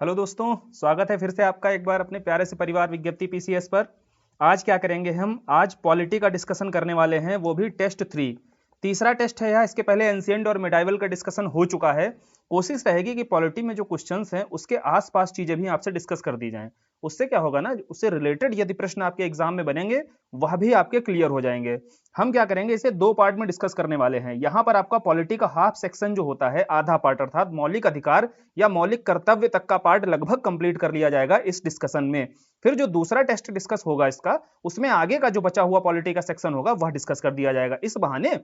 Hello दोस्तों, स्वागत है फिर से आपका एक बार अपने प्यारे से परिवार विज्ञप्ति पीसीएस पर। आज क्या करेंगे हम? आज पॉलिटी का डिस्कशन करने वाले हैं, वो भी टेस्ट 3। तीसरा टेस्ट है यह। इसके पहले एंशिएंट और मिडाइवल का डिस्कशन हो चुका है। कोशिश रहेगी कि पॉलिटी में जो क्वेश्चंस हैं उसके आसपास चीजें भी आपसे डिस्कस कर दी जाएं। उससे क्या होगा ना, उससे रिलेटेड यदि प्रश्न आपके एग्जाम में बनेंगे वह भी आपके क्लियर हो जाएंगे। हम क्या करेंगे, इसे दो पार्ट में डिस्कस करने वाले हैं। यहाँ पर आपका पॉलिटी का हाफ सेक्शन जो होता है, आधा पार्ट अर्थात मौलिक अधिकार या मौलिक कर्तव्य तक का पार्ट लगभग कंप्लीट कर लिया जाएगा इस डिस्कशन में। फिर जो दूसरा टेस्ट डिस्कस होगा इसका, उसमें आगे का जो बचा हुआ पॉलिटी का सेक्शन होगा वह डिस्कस कर दिया जाएगा। इस बहाने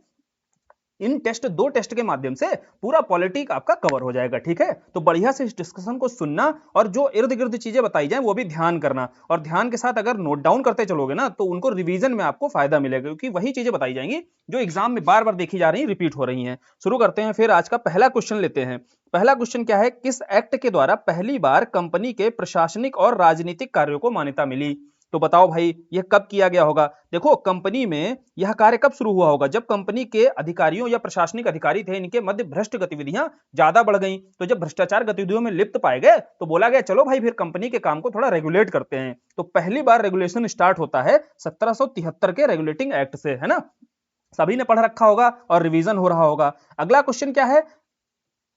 इन दो टेस्ट के माध्यम से पूरा पॉलिटिक आपका कवर हो जाएगा। ठीक है, तो बढ़िया से इस डिस्कशन को सुनना और जो इर्द गिर्द चीजें बताई जाए वो भी ध्यान करना, और ध्यान के साथ अगर नोट डाउन करते चलोगे ना तो उनको रिवीजन में आपको फायदा मिलेगा, क्योंकि वही चीजें बताई जाएंगी जो एग्जाम में बार बार देखी जा रही, रिपीट हो रही हैं। शुरू करते हैं, फिर आज का पहला क्वेश्चन लेते हैं। पहला क्वेश्चन क्या है? किस एक्ट के द्वारा पहली बार कंपनी के प्रशासनिक और राजनीतिक कार्यों को मान्यता मिली? तो बताओ भाई, यह कब किया गया होगा? देखो, कंपनी में यह कार्य कब शुरू हुआ होगा? जब कंपनी के अधिकारियों या प्रशासनिक अधिकारी थे, इनके मध्य भ्रष्ट गतिविधियां ज्यादा बढ़ गईं। तो जब भ्रष्टाचार गतिविधियों में लिप्त पाए गए तो बोला गया चलो भाई फिर कंपनी के काम को थोड़ा रेगुलेट करते हैं। तो पहली बार रेगुलेशन स्टार्ट होता है 1773 के रेगुलेटिंग एक्ट से, है ना? सभी ने पढ़ रखा होगा और रिवीजन हो रहा होगा। अगला क्वेश्चन क्या है?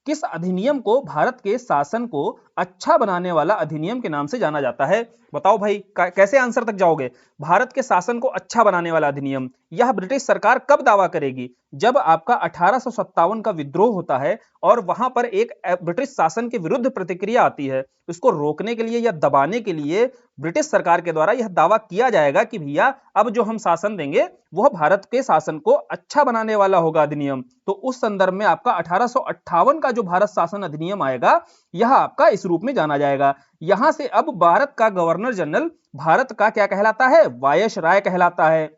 किस अधिनियम को भारत के शासन को अच्छा बनाने वाला अधिनियम के नाम से जाना जाता है? बताओ भाई, कैसे आंसर तक जाओगे? भारत के शासन को अच्छा बनाने वाला अधिनियम, यह ब्रिटिश सरकार कब दावा करेगी? जब आपका 1857 का विद्रोह होता है और वहां पर एक ब्रिटिश शासन के विरुद्ध प्रतिक्रिया आती है। इसको रोकने के लिए या दबाने के लिए ब्रिटिश सरकार के द्वारा यह दावा किया जाएगा कि भैया अब जो हम शासन देंगे वह भारत के शासन को अच्छा बनाने वाला होगा अधिनियम। तो उस संदर्भ में आपका 1858 का जो भारत शासन अधिनियम आएगा, यह आपका इस रूप में जाना जाएगा। यहां से अब भारत का गवर्नर जनरल भारत का क्या कहलाता है? वायसराय कहलाता है।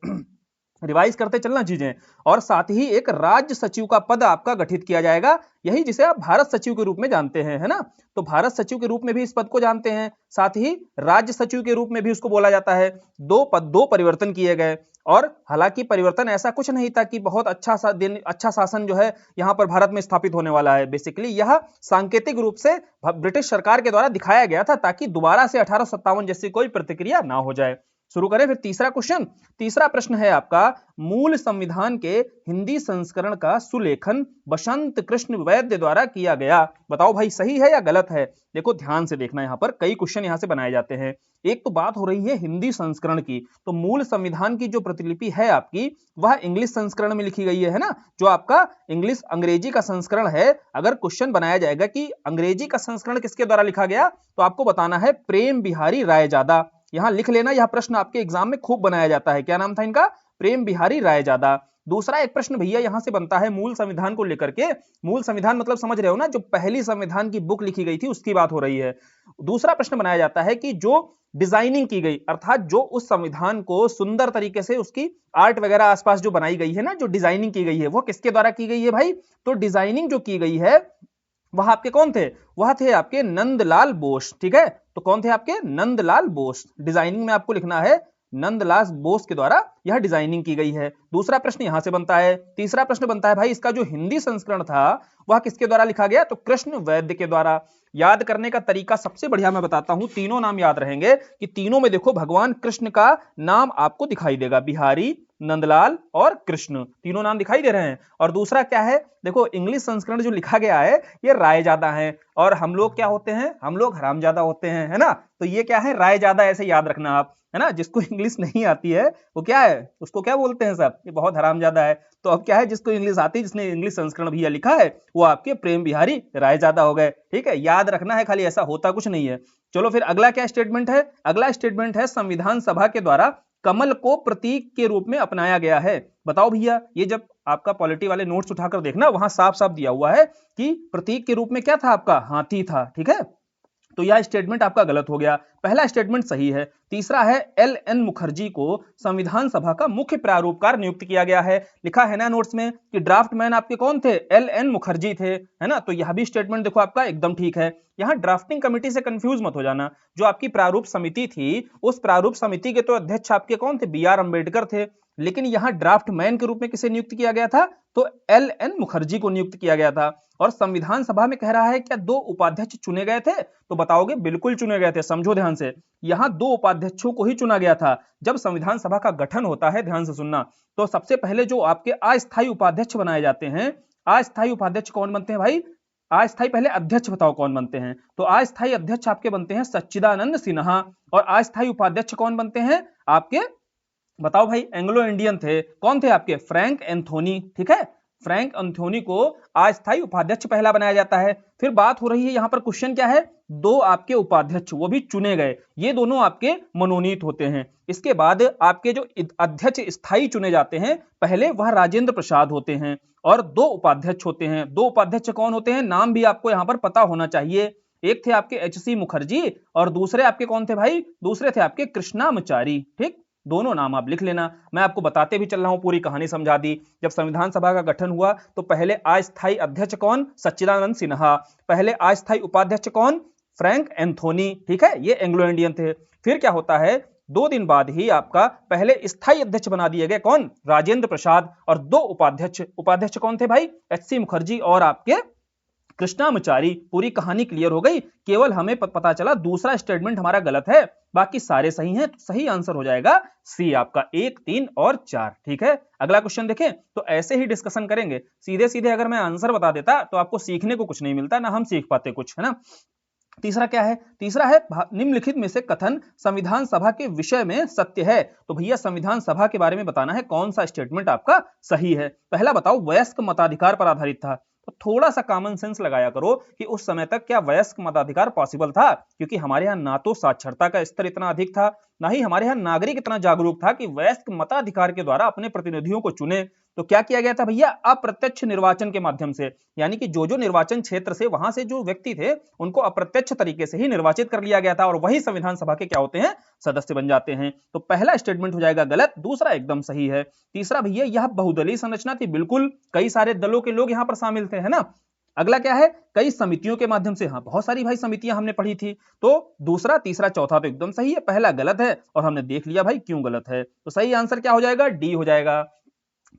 रिवाइज करते चलना चीजें। और साथ ही एक राज्य सचिव का पद आपका गठित किया जाएगा, यही जिसे आप भारत सचिव के रूप में जानते हैं, है ना? तो भारत सचिव के रूप में भी इस पद को जानते हैं, साथ ही राज्य सचिव के रूप में भी उसको बोला जाता है। दो परिवर्तन किए गए, और हालांकि परिवर्तन ऐसा कुछ नहीं था कि बहुत अच्छा शासन जो है यहां पर भारत में स्थापित होने वाला है। बेसिकली यह सांकेतिक रूप से ब्रिटिश सरकार के द्वारा दिखाया गया था, ताकि दोबारा से 1857 जैसी कोई प्रतिक्रिया ना हो जाए। शुरू करें फिर तीसरा क्वेश्चन। तीसरा प्रश्न है आपका, मूल संविधान के हिंदी संस्करण का सुलेखन बसंत कृष्ण वैद्य द्वारा किया गया। बताओ भाई, सही है या गलत है? देखो ध्यान से देखना, यहाँ पर कई क्वेश्चन यहाँ से बनाए जाते हैं। एक तो बात हो रही है हिंदी संस्करण की, तो मूल संविधान की जो प्रतिलिपि है आपकी, वह इंग्लिश संस्करण में लिखी गई है ना? जो आपका इंग्लिश अंग्रेजी का संस्करण है। अगर क्वेश्चन बनाया जाएगा कि अंग्रेजी का संस्करण किसके द्वारा लिखा गया, तो आपको बताना है प्रेम बिहारी रायजादा। यहां लिख लेना, यह प्रश्न आपके एग्जाम में खूब बनाया जाता है। क्या नाम था इनका? प्रेम बिहारी रायजादा। दूसरा एक प्रश्न भैया यहां से बनता है मूल संविधान को लेकर के। मूल संविधान मतलब समझ रहे हो ना, जो पहली संविधान की बुक लिखी गई थी उसकी बात हो रही है। दूसरा प्रश्न बनाया जाता है कि जो डिजाइनिंग की गई, अर्थात जो उस संविधान को सुंदर तरीके से उसकी आर्ट वगैरह आसपास जो बनाई गई है ना, जो डिजाइनिंग की गई है, वो किसके द्वारा की गई है भाई? तो डिजाइनिंग जो की गई है वह आपके कौन थे? वह थे आपके नंदलाल बोस। ठीक है, तो कौन थे आपके? नंदलाल बोस। डिजाइनिंग में आपको लिखना है नंदलाल बोस के द्वारा यह डिजाइनिंग की गई है। दूसरा प्रश्न यहां से बनता है। तीसरा प्रश्न बनता है भाई, इसका जो हिंदी संस्करण था वह किसके द्वारा लिखा गया? तो कृष्ण वैद्य के द्वारा। याद करने का तरीका सबसे बढ़िया मैं बताता हूं, तीनों नाम याद रहेंगे कि तीनों में देखो भगवान कृष्ण का नाम आपको दिखाई देगा। बिहारी, नंदलाल और कृष्ण, तीनों नाम दिखाई दे रहे हैं। और दूसरा क्या है? देखो इंग्लिश संस्करण जो लिखा गया है ये रायजादा है, और हम लोग क्या होते हैं? हम लोग हरामजादा होते हैं, है ना? तो ये क्या है? रायजादा, ऐसे याद रखना आप, है ना? जिसको इंग्लिश नहीं आती है वो क्या है? उसको क्या बोलते हैं सब? ये बहुत हरामजादा है। तो अब क्या है, जिसको इंग्लिश आती है, जिसने इंग्लिश संस्करण भैया लिखा है, वो आपके प्रेम बिहारी रायजादा हो गए। ठीक है, याद रखना है खाली, ऐसा होता कुछ नहीं है। चलो फिर अगला क्या स्टेटमेंट है? अगला स्टेटमेंट है संविधान सभा के द्वारा कमल को प्रतीक के रूप में अपनाया गया है। बताओ भैया, ये जब आपका पॉलिटी वाले नोट्स उठाकर देखना, वहां साफ साफ दिया हुआ है कि प्रतीक के रूप में क्या था आपका? हाथी था। ठीक है, तो यह स्टेटमेंट आपका गलत हो गया। पहला स्टेटमेंट सही है। तीसरा है एल.एन. मुखर्जी को संविधान सभा का मुख्य प्रारूपकार नियुक्त किया गया है। लिखा है ना नोट्स में कि ड्राफ्ट मैन आपके कौन थे? एल.एन. मुखर्जी थे, है ना? तो यह भी स्टेटमेंट देखो आपका एकदम ठीक है। यहां ड्राफ्टिंग कमेटी से कंफ्यूज मत हो जाना। जो आपकी प्रारूप समिति थी, उस प्रारूप समिति के तो अध्यक्ष आपके कौन थे? बी.आर. अंबेडकर थे। लेकिन यहां ड्राफ्ट मैन के रूप में किसे नियुक्त किया गया था? तो LN मुखर्जी को नियुक्त किया गया था। और संविधान सभा में कह रहा है क्या 2 उपाध्यक्ष चुने गए थे? तो बताओगे बिल्कुल चुने गए थे। समझो ध्यान से, यहां 2 उपाध्यक्षों को ही चुना गया था। जब संविधान सभा का गठन होता है, ध्यान से सुनना, तो सबसे पहले जो आपके अस्थायी उपाध्यक्ष बनाए जाते हैं, अस्थायी उपाध्यक्ष कौन बनते हैं भाई? अस्थायी, पहले अध्यक्ष बताओ कौन बनते हैं? तो अस्थायी अध्यक्ष आपके बनते हैं सच्चिदानंद सिन्हा। और अस्थायी उपाध्यक्ष कौन बनते हैं आपके? बताओ भाई, एंग्लो इंडियन थे, कौन थे आपके? Frank Anthony. ठीक है, फ्रैंक एंथोनी को अस्थायी उपाध्यक्ष पहला बनाया जाता है। फिर बात हो रही है, यहां पर क्वेश्चन क्या है? 2 आपके उपाध्यक्ष, वो भी चुने गए, ये दोनों आपके मनोनीत होते हैं। इसके बाद आपके जो अध्यक्ष स्थायी चुने जाते हैं, पहले वह राजेंद्र प्रसाद होते हैं और 2 उपाध्यक्ष होते हैं। 2 उपाध्यक्ष कौन होते हैं? नाम भी आपको यहां पर पता होना चाहिए। एक थे आपके HC मुखर्जी और दूसरे आपके कौन थे भाई? दूसरे थे आपके कृष्णामचारी। ठीक, दोनों नाम आप लिख लेना। मैं आपको बताते भी चल रहा हूं, पूरी कहानी समझा दी। जब संविधान सभा का गठन हुआ तो पहले अस्थायी अध्यक्ष कौन? सच्चिदानंद सिन्हा। पहले अस्थायी उपाध्यक्ष कौन? Frank Anthony. ठीक है, ये एंग्लो इंडियन थे। फिर क्या होता है, 2 दिन बाद ही आपका पहले स्थायी अध्यक्ष बना दिए गए, कौन? राजेंद्र प्रसाद। और 2 उपाध्यक्ष, उपाध्यक्ष कौन थे भाई? HC मुखर्जी और आपके कृष्णामचारी। पूरी कहानी क्लियर हो गई। केवल हमें पता चला दूसरा स्टेटमेंट हमारा गलत है, बाकी सारे सही हैं। तो सही आंसर हो जाएगा सी आपका, 1, 3 और 4। ठीक है, अगला क्वेश्चन देखें। तो ऐसे ही डिस्कशन करेंगे, सीधे सीधे अगर मैं आंसर बता देता तो आपको सीखने को कुछ नहीं मिलता, ना हम सीख पाते कुछ, है ना। तीसरा क्या है? तीसरा है निम्नलिखित में से कथन संविधान सभा के विषय में सत्य है। तो भैया संविधान सभा के बारे में बताना है कौन सा स्टेटमेंट आपका सही है। पहला बताओ, वयस्क मताधिकार पर आधारित था। तो थोड़ा सा कॉमन सेंस लगाया करो कि उस समय तक क्या वयस्क मताधिकार पॉसिबल था? क्योंकि हमारे यहाँ ना तो साक्षरता का स्तर इतना अधिक था, ना ही हमारे यहाँ नागरिक इतना जागरूक था कि वयस्क मताधिकार के द्वारा अपने प्रतिनिधियों को चुने। तो क्या किया गया था भैया? अप्रत्यक्ष निर्वाचन के माध्यम से, यानी कि जो निर्वाचन क्षेत्र से, वहां से जो व्यक्ति थे उनको अप्रत्यक्ष तरीके से ही निर्वाचित कर लिया गया था और वही संविधान सभा के क्या होते हैं? सदस्य बन जाते हैं। तो पहला स्टेटमेंट हो जाएगा गलत, दूसरा एकदम सही है। तीसरा भैया, यह बहुदलीय संरचना थी। बिल्कुल, कई सारे दलों के लोग यहां पर शामिल थे, है ना। अगला क्या है? कई समितियों के माध्यम से। हाँ, बहुत सारी भाई समितियां हमने पढ़ी थी। तो दूसरा, तीसरा, चौथा तो एकदम सही है, पहला गलत है और हमने देख लिया भाई क्यों गलत है। तो सही आंसर क्या हो जाएगा? डी हो जाएगा।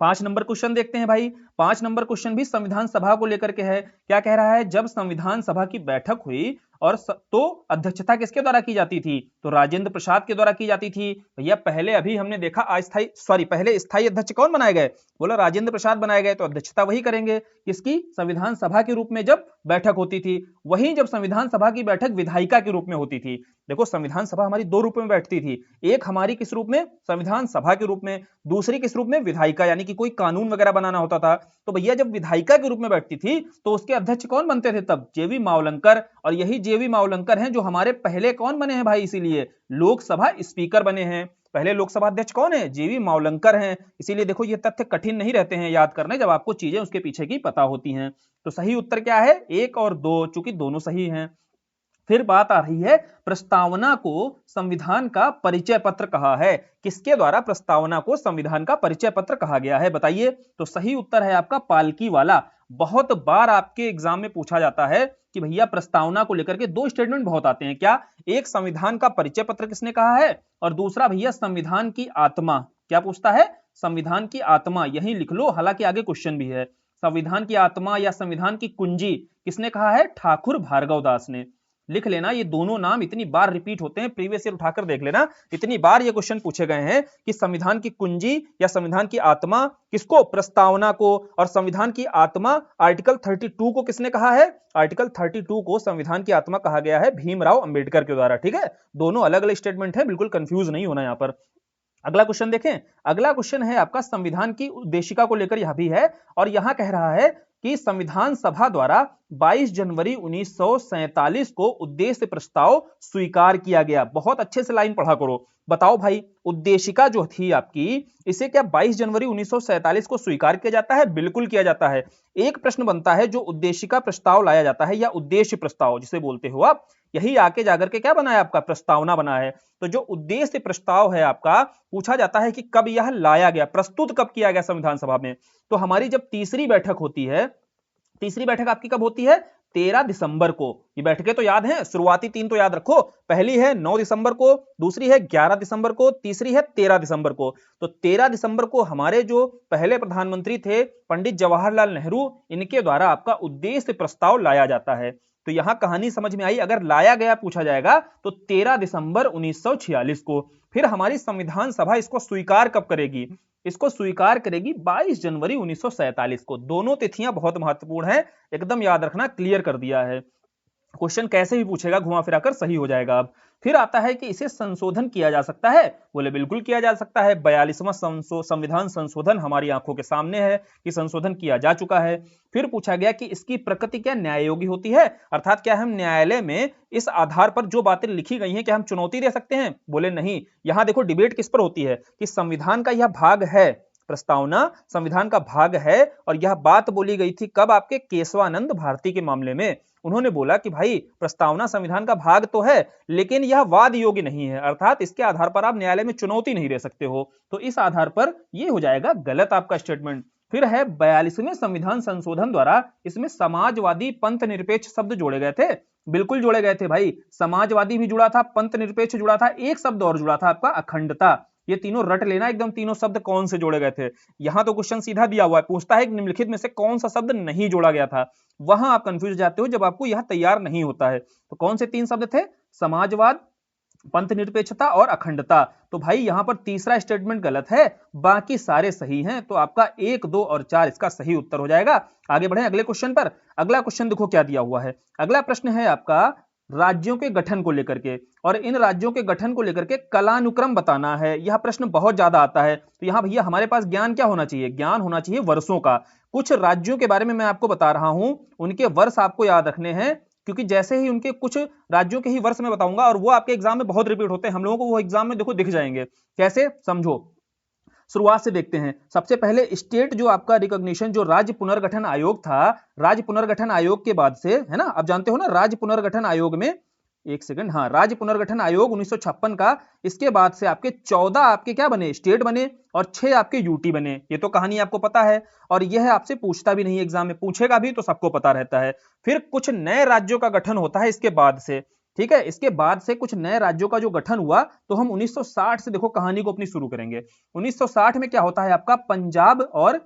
5 नंबर क्वेश्चन देखते हैं भाई। 5 नंबर क्वेश्चन भी संविधान सभा को लेकर के है। क्या कह रहा है? जब संविधान सभा की बैठक हुई और तो अध्यक्षता किसके द्वारा की जाती थी? तो राजेंद्र प्रसाद के द्वारा की जाती थी। भैया पहले अभी हमने देखा पहले स्थायी अध्यक्ष कौन बनाए गए? बोला राजेंद्र प्रसाद बनाए गए, तो अध्यक्षता वही करेंगे। किसकी? संविधान सभा के रूप में जब बैठक होती थी। वहीं जब संविधान सभा की बैठक विधायिका के रूप में होती थी। देखो, संविधान सभा हमारी 2 रूप में बैठती थी। एक हमारी किस रूप में? संविधान सभा के रूप में। दूसरी किस रूप में? विधायिका, यानी कि कोई कानून वगैरह बनाना होता था। तो भैया जब विधायिका के रूप में बैठती थी तो उसके अध्यक्ष कौन बनते थे तब? जेवी मावलंकर। और यही जेवी मावलंकर हैं जो हमारे पहले कौन बने हैं भाई? इसीलिए लोकसभा स्पीकर बने हैं। पहले लोकसभा अध्यक्ष कौन है? जेवी मावलंकर हैं। इसीलिए देखो, ये तथ्य कठिन नहीं रहते हैं याद करने, जब आपको चीजें उसके पीछे की पता होती हैं। तो सही उत्तर क्या है? 1 और 2, चूंकि दोनों सही हैं। फिर बात आ रही है, प्रस्तावना को संविधान का परिचय पत्र कहा है। किसके द्वारा प्रस्तावना को संविधान का परिचय पत्र कहा गया है? बताइए। तो सही उत्तर है आपका पालकी वाला। बहुत बार आपके एग्जाम में पूछा जाता है कि भैया प्रस्तावना को लेकर के 2 स्टेटमेंट बहुत आते हैं। क्या? एक, संविधान का परिचय पत्र किसने कहा है, और दूसरा भैया संविधान की आत्मा। क्या पूछता है? संविधान की आत्मा, यही लिख लो, हालांकि आगे क्वेश्चन भी है। संविधान की आत्मा या संविधान की कुंजी किसने कहा है? ठाकुर भार्गव दास ने। लिख लेना, ये दोनों नाम इतनी बार रिपीट होते हैं, प्रीवियस ईयर उठाकर देख लेना, इतनी बार ये क्वेश्चन पूछे गए हैं कि संविधान की कुंजी या संविधान की आत्मा किसको? प्रस्तावना को। और संविधान की आत्मा आर्टिकल 32 को किसने कहा है? आर्टिकल 32 को संविधान की आत्मा कहा गया है भीमराव अंबेडकर के द्वारा। ठीक है, दोनों अलग अलग स्टेटमेंट है, बिल्कुल कंफ्यूज नहीं होना यहां पर। अगला क्वेश्चन देखें। अगला क्वेश्चन है आपका संविधान की उद्देशिका को लेकर, यह भी है और यहां कह रहा है कि संविधान सभा द्वारा 22 जनवरी 1947 को उद्देश्य प्रस्ताव स्वीकार किया गया। बहुत अच्छे से लाइन पढ़ा करो। बताओ भाई, उद्देशिका जो थी आपकी, इसे क्या 22 जनवरी 1947 को स्वीकार किया जाता है? बिल्कुल किया जाता है। एक प्रश्न बनता है, जो उद्देशिका प्रस्ताव लाया जाता है या उद्देश्य प्रस्ताव जिसे बोलते हो आप, यही आके जाकर के क्या बना है आपका? प्रस्तावना बना है। तो जो उद्देश्य प्रस्ताव है आपका, पूछा जाता है कि कब यह लाया गया, प्रस्तुत कब किया गया संविधान सभा में। तो हमारी जब तीसरी बैठक होती है, तीसरी बैठक आपकी कब होती है? 13 दिसंबर को, ये बैठकें तो याद हैं, शुरुआती 3 तो याद रखो, पहली है 9 दिसंबर को, दूसरी है 11 दिसंबर को, तीसरी है 13 दिसंबर को। तो 13 दिसंबर को हमारे जो पहले प्रधानमंत्री थे पंडित जवाहरलाल नेहरू, इनके द्वारा आपका उद्देश्य प्रस्ताव लाया जाता है। तो यहां कहानी समझ में आई, अगर लाया गया पूछा जाएगा तो 13 दिसंबर 1946 को। फिर हमारी संविधान सभा इसको स्वीकार कब करेगी? इसको स्वीकार करेगी 22 जनवरी 1947 को। दोनों तिथियां बहुत महत्वपूर्ण है, एकदम याद रखना, क्लियर कर दिया है। क्वेश्चन कैसे भी पूछेगा घुमा फिराकर सही हो जाएगा। अब फिर आता है कि इसे संशोधन किया जा सकता है, बोले बिल्कुल किया जा सकता है। 42वां संविधान संशोधन हमारी आंखों के सामने है कि संशोधन किया जा चुका है। फिर पूछा गया कि इसकी प्रकृति क्या न्याय योगी होती है, अर्थात क्या हम न्यायालय में इस आधार पर जो बातें लिखी गई हैं क्या हम चुनौती दे सकते हैं? बोले नहीं। यहां देखो डिबेट किस पर होती है कि संविधान का यह भाग है, प्रस्तावना संविधान का भाग है, और यह बात बोली गई थी कब? आपके केशवानंद भारती के मामले में। उन्होंने बोला कि भाई प्रस्तावना संविधान का भाग तो है लेकिन यह वाद योग्य नहीं है, अर्थात इसके आधार पर आप न्यायालय में चुनौती नहीं दे सकते हो। तो इस आधार पर यह हो जाएगा गलत आपका स्टेटमेंट। फिर है 42वें संविधान संशोधन द्वारा इसमें समाजवादी पंथ निरपेक्ष शब्द जोड़े गए थे। बिल्कुल जोड़े गए थे भाई, समाजवादी भी जुड़ा था, पंथ निरपेक्ष जुड़ा था, एक शब्द और जुड़ा था आपका अखंडता। ये तीनों रट लेना एकदम, तीनों शब्द कौन से जोड़े गए थे। यहां तो क्वेश्चन सीधा दिया हुआ है, पूछता है निम्नलिखित में से कौन सा शब्द नहीं जोड़ा गया था। वहां आप कंफ्यूज जाते हो जब आपको यह तैयार नहीं होता है। तो कौन से 3 शब्द थे? समाजवाद, पंथ निरपेक्षता और अखंडता। तो भाई यहां पर तीसरा स्टेटमेंट गलत है, बाकी सारे सही हैं। तो आपका 1, 2 और 4 इसका सही उत्तर हो जाएगा। आगे बढ़े अगले क्वेश्चन पर। अगला क्वेश्चन देखो क्या दिया हुआ है। अगला प्रश्न है आपका राज्यों के गठन को लेकर के, और इन राज्यों के गठन को लेकर के कलानुक्रम बताना है। यह प्रश्न बहुत ज्यादा आता है। तो यहां भैया हमारे पास ज्ञान क्या होना चाहिए? ज्ञान होना चाहिए वर्षों का। कुछ राज्यों के बारे में मैं आपको बता रहा हूं, उनके वर्ष आपको याद रखने हैं, क्योंकि जैसे ही उनके कुछ राज्यों के ही वर्ष में बताऊंगा और वो आपके एग्जाम में बहुत रिपीट होते हैं, हम लोगों को वो एग्जाम में देखो दिख जाएंगे। कैसे? समझो, शुरुआत से देखते हैं। सबसे पहले स्टेट जो आपका रिकॉग्निशन, जो राज्य पुनर्गठन आयोग था, राज्य पुनर्गठन आयोग के बाद से, है ना, आप जानते हो ना, राज्य पुनर्गठन आयोग में, एक सेकंड, हाँ, राज्य पुनर्गठन आयोग 1956 का, इसके बाद से आपके 14 आपके क्या बने? स्टेट बने, और 6 आपके यूटी बने। ये तो कहानी आपको पता है, और यह आपसे पूछता भी नहीं एग्जाम में, पूछेगा भी तो सबको पता रहता है। फिर कुछ नए राज्यों का गठन होता है इसके बाद से, ठीक है। इसके बाद से कुछ नए राज्यों का जो गठन हुआ, तो हम 1960 से देखो कहानी को अपनी शुरू करेंगे। 1960 में क्या होता है आपका? पंजाब और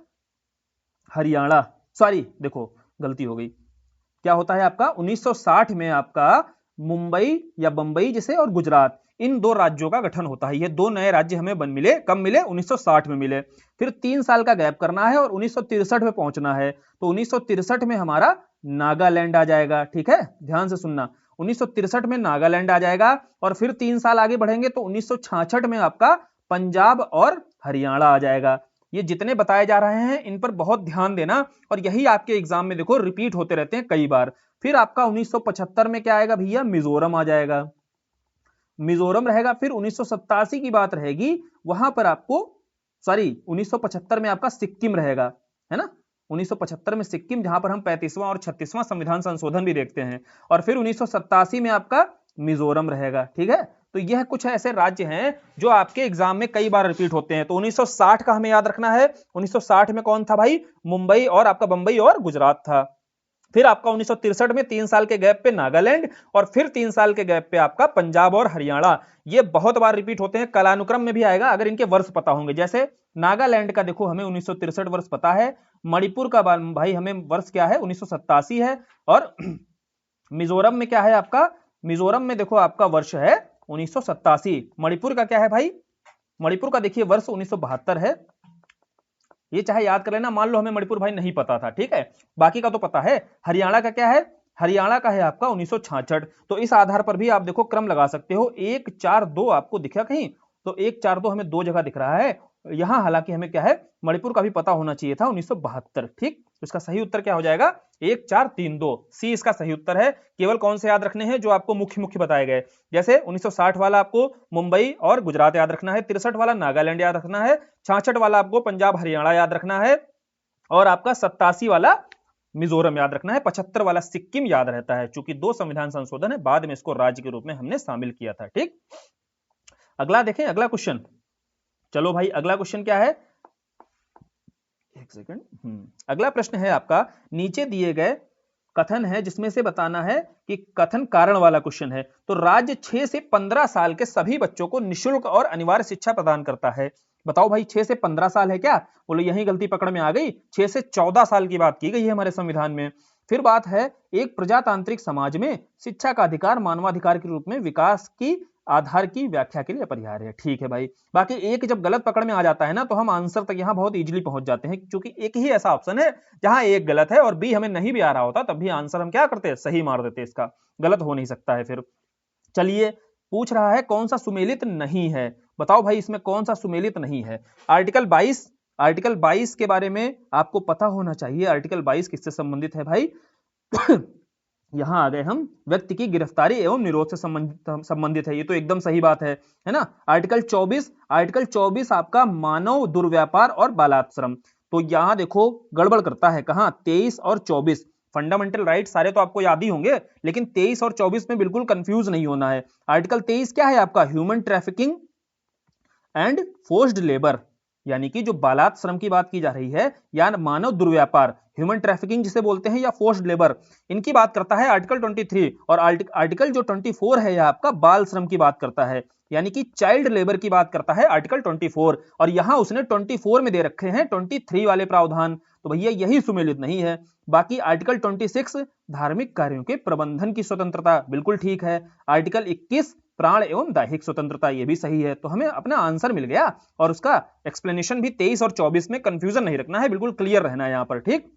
हरियाणा, सॉरी देखो गलती हो गई, क्या होता है आपका 1960 में आपका मुंबई या बंबई जिसे और गुजरात, इन 2 राज्यों का गठन होता है। ये 2 नए राज्य हमें बन मिले, कब मिले? 1960 में मिले। फिर 3 साल का गैप करना है और 1963 में पहुंचना है। तो 1963 में हमारा नागालैंड आ जाएगा, ठीक है, ध्यान से सुनना। 1963 में नागालैंड आ जाएगा, और फिर 3 साल आगे बढ़ेंगे तो 1966 में आपका पंजाब और हरियाणा आ जाएगा। ये जितने बताए जा रहे हैं इन पर बहुत ध्यान देना, और यही आपके एग्जाम में देखो रिपीट होते रहते हैं कई बार। फिर आपका 1975 में क्या आएगा भैया? मिजोरम आ जाएगा, मिजोरम रहेगा। फिर 1987 की बात रहेगी, वहां पर आपको, सॉरी 1975 में आपका सिक्किम रहेगा, है ना, 1975 में सिक्किम, जहां पर हम 35वां और 36वां संविधान संशोधन भी देखते हैं। और फिर 1987 में आपका मिजोरम रहेगा, ठीक है। तो यह कुछ ऐसे राज्य हैं जो आपके एग्जाम में कई बार रिपीट होते हैं। तो 1960 का हमें याद रखना है। 1960 में कौन था भाई? मुंबई और आपका बंबई और गुजरात था। फिर आपका 1963 में 3 साल के गैप पे नागालैंड, और फिर 3 साल के गैप पे आपका पंजाब और हरियाणा। ये बहुत बार रिपीट होते हैं, कलानुक्रम में भी आएगा अगर इनके वर्ष पता होंगे। जैसे नागालैंड का देखो हमें 1963 वर्ष पता है, मणिपुर का भाई हमें वर्ष क्या है? 1987 है, और मिजोरम में क्या है आपका? मिजोरम में देखो आपका वर्ष है 1987। मणिपुर का क्या है भाई? मणिपुर का देखिए वर्ष 1972 है। ये चाहे याद कर लेना, मान लो हमें मणिपुर भाई नहीं पता था, ठीक है, बाकी का तो पता है। हरियाणा का क्या है? हरियाणा का है आपका 1966। तो इस आधार पर भी आप देखो क्रम लगा सकते हो। 1 4 2 आपको दिखा कहीं? तो 1 4 2 हमें 2 जगह दिख रहा है यहां, हालांकि हमें क्या है, मणिपुर का भी पता होना चाहिए था 1972, ठीक। तो इसका सही उत्तर क्या हो जाएगा? 1 4 3 2, सी इसका सही उत्तर है। केवल कौन से याद रखने हैं? जो आपको मुख्य मुख्य बताए गए। जैसे 1960 वाला आपको मुंबई और गुजरात याद रखना है, 63 वाला नागालैंड याद रखना है, 66 वाला आपको पंजाब हरियाणा याद रखना है, और आपका 87 वाला मिजोरम याद रखना है, 75 वाला सिक्किम याद रहता है। चूंकि 2 संविधान संशोधन है, बाद में इसको राज्य के रूप में हमने शामिल किया था, ठीक। अगला देखें, अगला क्वेश्चन। चलो भाई अगला क्वेश्चन क्या है? एक सेकंड। अगला प्रश्न है आपका, नीचे दिए गए कथन है जिसमें से बताना है कि कथन कारण वाला क्वेश्चन है। तो राज्य 6 से 15 साल के सभी बच्चों को निःशुल्क और अनिवार्य शिक्षा प्रदान करता है। बताओ भाई 6 से 15 साल है क्या? बोलो यही गलती पकड़ में आ गई, 6 से 14 साल की बात की गई है हमारे संविधान में। फिर बात है, एक प्रजातांत्रिक समाज में शिक्षा का अधिकार मानवाधिकार के रूप में विकास की आधार की व्याख्या के लिए अपरिहार्य है। ठीक है भाई, बाकी एक जब गलत पकड़ में आ जाता है ना तो हम आंसर तक यहाँ बहुत इजीली पहुंच जाते हैं, क्योंकि एक ही ऐसा ऑप्शन है जहां एक गलत है और बी हमें नहीं भी आ रहा होता, तब भी आंसर हम क्या करते हैं, सही मार देते हैं, इसका गलत हो नहीं सकता है। फिर चलिए, पूछ रहा है कौन सा सुमेलित नहीं है। बताओ भाई इसमें कौन सा सुमेलित नहीं है। आर्टिकल 22, आर्टिकल 22 के बारे में आपको पता होना चाहिए। आर्टिकल 22 किससे संबंधित है भाई? यहां आ गए हम, व्यक्ति की गिरफ्तारी एवं निरोध से संबंधित है। ये तो एकदम सही बात है ना। आर्टिकल 24, आर्टिकल 24 आपका मानव दुर्व्यापार और बालाश्रम। तो यहां देखो गड़बड़ करता है, कहां 23 और 24। फंडामेंटल राइट सारे तो आपको याद ही होंगे, लेकिन 23 और 24 में बिल्कुल कंफ्यूज नहीं होना है। आर्टिकल 23 क्या है आपका? Human trafficking and forced labour, यानी कि जो बालात श्रम की बात की जा रही है या मानव दुर्व्यापार, ह्यूमन ट्रैफिकिंग जिसे बोलते हैं, या फोर्स्ड लेबर, इनकी बात करता है आर्टिकल 23। और आर्टिकल जो 24 है यह आपका बाल श्रम की बात करता है, यानी कि चाइल्ड लेबर की बात करता है आर्टिकल 24। और यहां उसने 24 में दे रखे हैं 23 वाले प्रावधान, तो भैया यही सुमेलित नहीं है। बाकी आर्टिकल 26 धार्मिक कार्यों के प्रबंधन की स्वतंत्रता, बिल्कुल ठीक है। आर्टिकल 21 प्राण एवं दैहिक स्वतंत्रता, ये भी सही है। तो हमें अपना आंसर मिल गया, और उसका एक्सप्लेनेशन भी 23 और 24 में कंफ्यूजन नहीं रखना है, बिल्कुल क्लियर रहना है यहां पर। ठीक,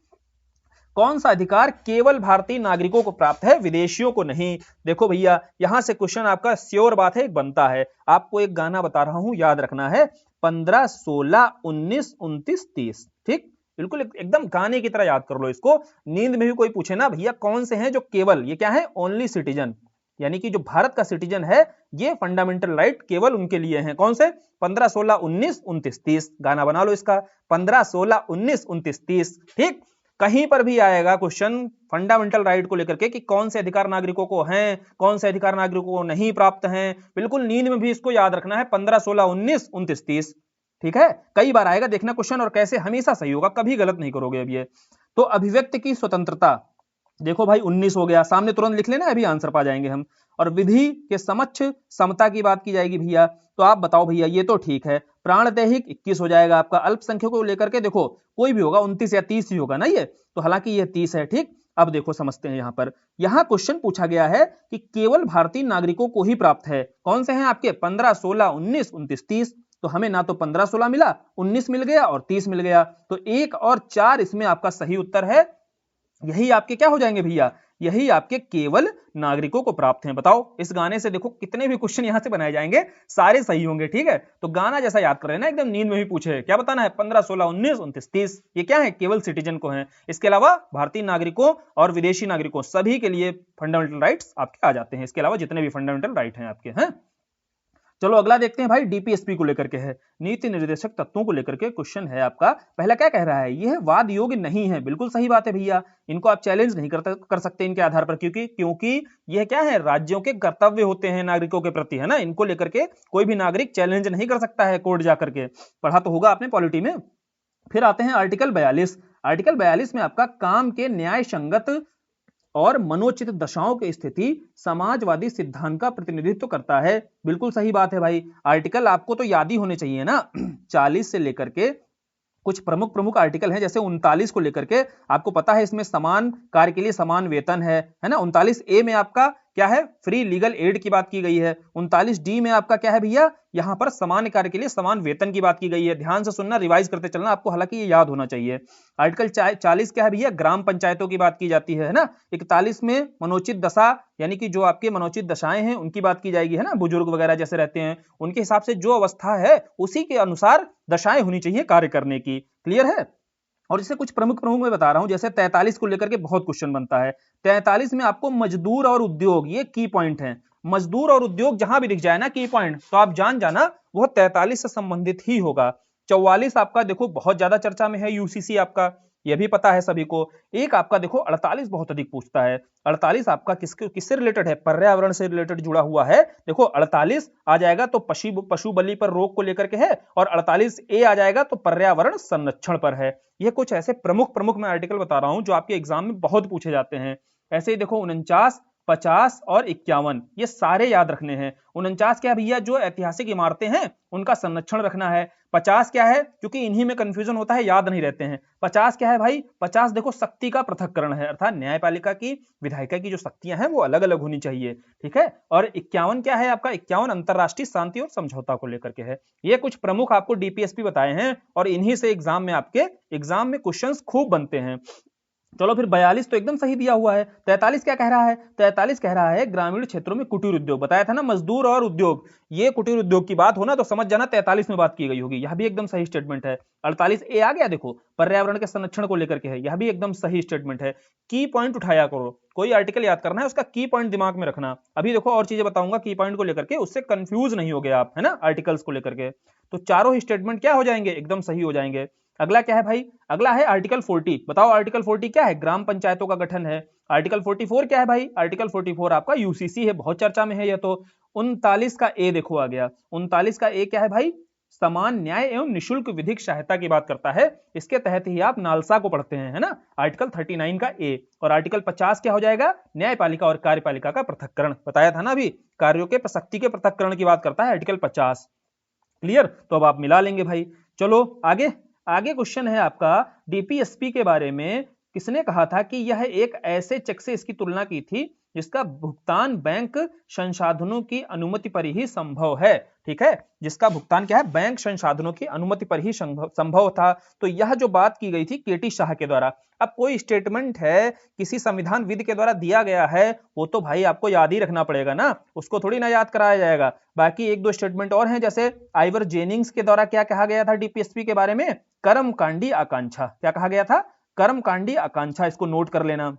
कौन सा अधिकार केवल भारतीय नागरिकों को प्राप्त है, विदेशियों को नहीं? देखो भैया यहां से क्वेश्चन आपका श्योर बात है बनता है। आपको एक गाना बता रहा हूं, याद रखना है, 15, 16, 19, 29, 30। ठीक, बिल्कुल एकदम गाने की तरह याद कर लो इसको। नींद में भी कोई पूछे ना भैया कौन से हैं जो केवल, ये क्या है, ओनली सिटीजन, यानी कि जो भारत का सिटीजन है, ये फंडामेंटल राइट केवल उनके लिए हैं। कौन से? 15, 16, 19, 29, 30। गाना बना लो इसका, 15, 16, 19, 29, 30। ठीक, कहीं पर भी आएगा क्वेश्चन फंडामेंटल राइट को लेकर के कि कौन से अधिकार नागरिकों को हैं, कौन से अधिकार नागरिकों को नहीं प्राप्त हैं, बिल्कुल नींद में भी इसको याद रखना है, 15, 16, 19, 29, 30। ठीक है, कई बार आएगा, देखना क्वेश्चन और कैसे हमेशा सही होगा, कभी गलत नहीं करोगे अब ये। तो अभिव्यक्ति की स्वतंत्रता, देखो भाई 19 हो गया, सामने तुरंत लिख लेना, अभी आंसर पा जाएंगे हम। और विधि के समक्ष समता की बात की जाएगी भैया, तो आप बताओ भैया, ये तो ठीक है। प्राण दैहिक 21 हो जाएगा आपका। अल्पसंख्यकों को लेकर के देखो कोई भी होगा, 29 या 30 ही होगा ना ये, तो हालांकि ये 30 है। ठीक, अब देखो समझते हैं यहां पर, यहां क्वेश्चन पूछा गया है कि केवल भारतीय नागरिकों को ही प्राप्त है। कौन से हैं आपके? 15, 16, 19, 29, 30। तो हमें ना तो 15, 16 मिला, 19 मिल गया और 30 मिल गया, तो 1 और 4 इसमें आपका सही उत्तर है। यही आपके क्या हो जाएंगे भैया, यही आपके केवल नागरिकों को प्राप्त हैं। बताओ इस गाने से देखो कितने भी क्वेश्चन यहां से बनाए जाएंगे, सारे सही होंगे। ठीक है, तो गाना जैसा याद कर लेना, एकदम नींद में भी पूछे क्या बताना है, 15, 16, 19, 29, 30। ये क्या है, केवल सिटीजन को है। इसके अलावा भारतीय नागरिकों और विदेशी नागरिकों सभी के लिए फंडामेंटल राइट्स आपके आ जाते हैं, इसके अलावा जितने भी फंडामेंटल राइट हैं आपके हैं। चलो अगला देखते हैं भाई, डीपीएसपी को लेकर के है, नीति निर्देशक तत्वों को लेकर के क्वेश्चन है आपका। पहला क्या कह रहा है, यह वाद योग्य नहीं है। बिल्कुल सही बात है भैया, इनको आप चैलेंज नहीं कर सकते इनके आधार पर, क्योंकि यह क्या है, राज्यों के कर्तव्य होते हैं नागरिकों के प्रति, है ना। इनको लेकर के कोई भी नागरिक चैलेंज नहीं कर सकता है कोर्ट जाकर के, पढ़ा तो होगा आपने पॉलिटी में। फिर आते हैं आर्टिकल 42। आर्टिकल 42 में आपका काम के न्याय संगत और मनोचित दशाओं की स्थिति समाजवादी सिद्धांत का प्रतिनिधित्व करता है। बिल्कुल सही बात है भाई, आर्टिकल आपको तो याद ही होने चाहिए ना। 40 से लेकर के कुछ प्रमुख प्रमुख आर्टिकल हैं, जैसे 39 को लेकर के आपको पता है इसमें समान कार्य के लिए समान वेतन है ना। 39A में आपका क्या है, फ्री लीगल एड की बात की गई है। 39D में आपका क्या है भैया, यहां पर समान कार्य के लिए समान वेतन की बात की गई है। ध्यान से सुनना, रिवाइज करते चलना आपको, हालांकि ये याद होना चाहिए। आर्टिकल 40 क्या है भैया, ग्राम पंचायतों की बात की जाती है ना। 41 में मनोचित दशा, यानी कि जो आपके मनोचित दशाएं हैं उनकी बात की जाएगी, है ना। बुजुर्ग वगैरह जैसे रहते हैं, उनके हिसाब से जो अवस्था है उसी के अनुसार दशाएं होनी चाहिए कार्य करने की। क्लियर है। और इसे कुछ प्रमुख मैं बता रहा हूं, जैसे 43 को लेकर के बहुत क्वेश्चन बनता है। 43 में आपको मजदूर और उद्योग, ये की पॉइंट है। मजदूर और उद्योग जहां भी दिख जाए ना की पॉइंट, तो आप जान जाना वो 43 से संबंधित ही होगा। 44 आपका देखो बहुत ज्यादा चर्चा में है, यूसीसी आपका, ये भी पता है सभी को। एक आपका देखो 48 बहुत अधिक पूछता है। 48 आपका किससे रिलेटेड है? पर्यावरण से रिलेटेड जुड़ा हुआ है। देखो 48 आ जाएगा तो पशु बलि पर रोक को लेकर के है, और 48 ए आ जाएगा तो पर्यावरण संरक्षण पर है। ये कुछ ऐसे प्रमुख प्रमुख मैं आर्टिकल बता रहा हूं जो आपके एग्जाम में बहुत पूछे जाते हैं। ऐसे ही देखो 49, 50 और 51 ये सारे याद रखने हैं। 49 क्या है भैया? जो ऐतिहासिक इमारतें हैं उनका संरक्षण रखना है। 50 क्या है? क्योंकि इन्हीं में कंफ्यूजन होता है, याद नहीं रहते हैं। 50 क्या है भाई? 50 देखो शक्ति का पृथक्करण है, अर्थात न्यायपालिका की, विधायिका की जो शक्तियां हैं वो अलग अलग होनी चाहिए, ठीक है। और 51 क्या है आपका? 51 अंतरराष्ट्रीय शांति और समझौता को लेकर के है। ये कुछ प्रमुख आपको डीपीएसपी बताए हैं, और इन्हीं से एग्जाम में आपके एग्जाम में क्वेश्चंस खूब बनते हैं। चलो फिर 42 तो एकदम सही दिया हुआ है। 43 क्या कह रहा है? 43 कह रहा है ग्रामीण क्षेत्रों में कुटीर उद्योग। बताया था ना, मजदूर और उद्योग, ये कुटीर उद्योग की बात हो ना तो समझ जाना 43 में बात की गई होगी। यह भी एकदम सही स्टेटमेंट है। 48 ए आ गया, देखो पर्यावरण के संरक्षण को लेकर के है, यह भी एकदम सही स्टेटमेंट है। की पॉइंट उठाया करो, कोई आर्टिकल याद करना है उसका की पॉइंट दिमाग में रखना। अभी देखो और चीजें बताऊंगा की पॉइंट को लेकर के, उससे कंफ्यूज नहीं हो गए आप, है ना, आर्टिकल्स को लेकर के। तो चारों ही स्टेटमेंट क्या हो जाएंगे? एकदम सही हो जाएंगे। अगला क्या है भाई? अगला है आर्टिकल 40। बताओ आर्टिकल 40 क्या है? ग्राम पंचायतों का गठन है। आर्टिकल 44 क्या है भाई? आर्टिकल 44 आपका यूसीसी है, बहुत चर्चा में है ये तो। 39 का ए देखो आ गया। 39 का ए क्या है भाई? समान न्याय एवं निशुल्क विधिक सहायता की बात करता है। इसके तहत ही आप नालसा को पढ़ते हैं, है ना। आर्टिकल 39 का ए। और आर्टिकल 50 क्या हो जाएगा? न्यायपालिका और कार्यपालिका का पृथक्करण। बताया था ना अभी, कार्यों के शक्ति के पृथक्करण की बात करता है आर्टिकल 50। क्लियर? तो अब आप मिला लेंगे भाई। चलो आगे। आगे क्वेश्चन है आपका डीपीएसपी के बारे में। किसने कहा था कि यह एक ऐसे चेक से इसकी तुलना की थी जिसका भुगतान बैंक संसाधनों की अनुमति पर ही संभव है, ठीक है। जिसका भुगतान क्या है? बैंक संसाधनों की अनुमति पर ही संभव था। तो यह जो बात की गई थी केटी शाह के द्वारा। अब कोई स्टेटमेंट है किसी संविधान विद के द्वारा दिया गया है, वो तो भाई आपको याद ही रखना पड़ेगा ना, उसको थोड़ी ना याद कराया जाएगा। बाकी एक दो स्टेटमेंट और हैं, जैसे आइवर जेनिंग्स के द्वारा क्या कहा गया था डीपीएसपी के बारे में? कर्मकांडी आकांक्षा। क्या कहा गया था? कर्मकांडी आकांक्षा। इसको नोट कर लेना,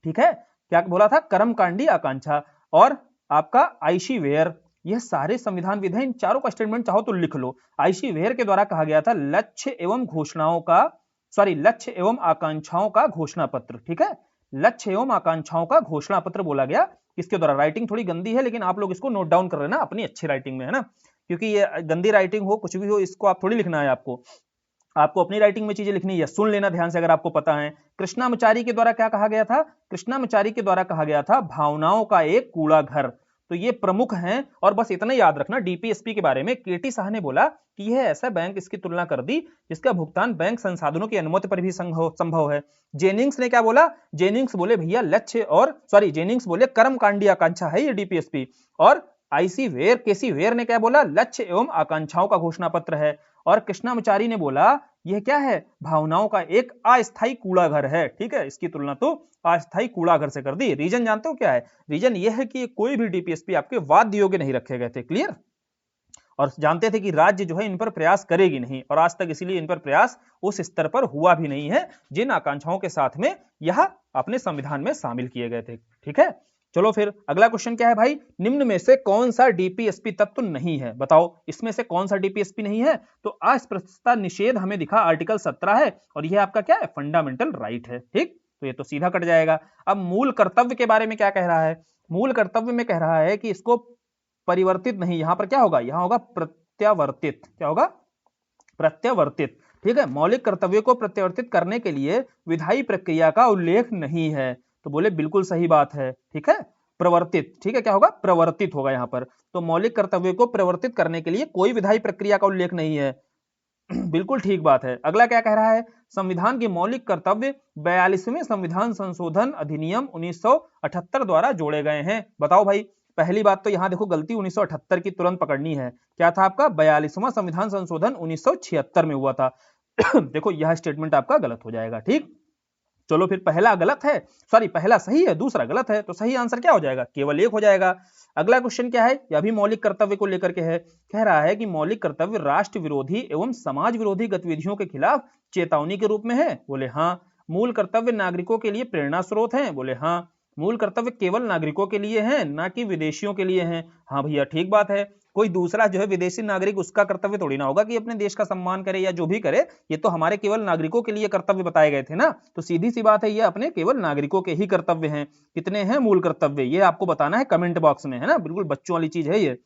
ठीक है। क्या बोला था? कर्मकांडी आकांक्षा। और आपका आईशी वेयर, यह सारे संविधान विधेयक, इन चारों का स्टेटमेंट चाहो तो लिख लो। आईशी वेयर के द्वारा कहा गया था लक्ष्य एवं घोषणाओं का, लक्ष्य एवं आकांक्षाओं का घोषणा पत्र, ठीक है। लक्ष्य एवं आकांक्षाओं का घोषणा पत्र बोला गया। किसके द्वारा? राइटिंग थोड़ी गंदी है, लेकिन आप लोग इसको नोट डाउन कर लेना अपनी अच्छी राइटिंग में, है ना। क्योंकि ये गंदी राइटिंग हो कुछ भी हो, इसको आप थोड़ी लिखना है। आपको अपनी राइटिंग में चीजें लिखनी है, सुन लेना ध्यान से अगर आपको पता है। कृष्णामचारी के द्वारा क्या कहा गया था? कृष्णामचारी के द्वारा कहा गया था भावनाओं का एक कूड़ा घर। तो ये प्रमुख हैं, और बस इतना याद रखना डीपीएसपी के बारे में। केटी शाह ने बोला कि यह ऐसा बैंक, इसकी तुलना कर दी जिसका भुगतान बैंक संसाधनों की अनुमति पर भी संभव है। जेनिंग्स ने क्या बोला? जेनिंग्स बोले भैया लक्ष्य और जेनिंग्स बोले कर्मकांडी आकांक्षा है ये डीपीएसपी। और आईसी वेयर, केसी वेयर ने क्या बोला? लक्ष्य एवं आकांक्षाओं का घोषणा पत्र है। और कृष्णामचारी ने बोला यह क्या है? भावनाओं का एक अस्थायी कूड़ा घर है, ठीक है। इसकी तुलना तो अस्थायी कूड़ा घर से कर दी। रीजन जानते हो क्या है? रीजन यह है कि कोई भी डीपीएसपी आपके वाद्य योग्य नहीं रखे गए थे। क्लियर? और जानते थे कि राज्य जो है इन पर प्रयास करेगी नहीं, और आज तक इसीलिए इन पर प्रयास उस स्तर पर हुआ भी नहीं है जिन आकांक्षाओं के साथ में यह अपने संविधान में शामिल किए गए थे, ठीक है। चलो फिर अगला क्वेश्चन क्या है भाई? निम्न में से कौन सा डीपीएसपी तत्व नहीं है? बताओ इसमें से कौन सा डीपीएसपी नहीं है? तो अस्पृश्यता निषेध हमें दिखा आर्टिकल 17 है, और यह आपका क्या है? फंडामेंटल राइट है, ठीक। तो ये तो सीधा कट जाएगा। अब मूल कर्तव्य के बारे में क्या कह रहा है? मूल कर्तव्य में कह रहा है कि इसको परिवर्तित नहीं, यहां पर क्या होगा? यहां होगा प्रत्यावर्तित। क्या होगा? प्रत्यावर्तित, ठीक है। मौलिक कर्तव्यों को प्रत्यावर्तित करने के लिए विधायी प्रक्रिया का उल्लेख नहीं है। तो बोले बिल्कुल सही बात है, ठीक है। प्रवर्तित, ठीक है। क्या होगा? प्रवर्तित होगा यहां पर। तो मौलिक कर्तव्यों को प्रवर्तित करने के लिए कोई विधायी प्रक्रिया का उल्लेख नहीं है। बिल्कुल ठीक बात है। अगला क्या कह रहा है? संविधान के मौलिक कर्तव्य 42वें संविधान संशोधन अधिनियम 1978 द्वारा जोड़े गए हैं। बताओ भाई। पहली बात तो यहां देखो गलती 1978 की तुरंत पकड़नी है। क्या था आपका? 42वां संविधान संशोधन 1976 में हुआ था। देखो यह स्टेटमेंट आपका गलत हो जाएगा, ठीक। चलो फिर पहला गलत है, पहला सही है, दूसरा गलत है, तो सही आंसर क्या हो जाएगा? केवल एक हो जाएगा। अगला क्वेश्चन क्या है? यह भी मौलिक कर्तव्य को लेकर के है। कह रहा है कि मौलिक कर्तव्य राष्ट्र विरोधी एवं समाज विरोधी गतिविधियों के खिलाफ चेतावनी के रूप में है। बोले हाँ। मूल कर्तव्य नागरिकों के लिए प्रेरणा स्रोत है। बोले हाँ। मूल कर्तव्य केवल नागरिकों के लिए हैं, ना कि विदेशियों के लिए हैं। हाँ भैया ठीक बात है, कोई दूसरा जो है विदेशी नागरिक, उसका कर्तव्य थोड़ी ना होगा कि अपने देश का सम्मान करे या जो भी करे, ये तो हमारे केवल नागरिकों के लिए कर्तव्य बताए गए थे ना। तो सीधी सी बात है, ये अपने केवल नागरिकों के ही कर्तव्य हैं। कितने हैं मूल कर्तव्य, ये आपको बताना है कमेंट बॉक्स में, है ना, बिल्कुल बच्चों वाली चीज है ये,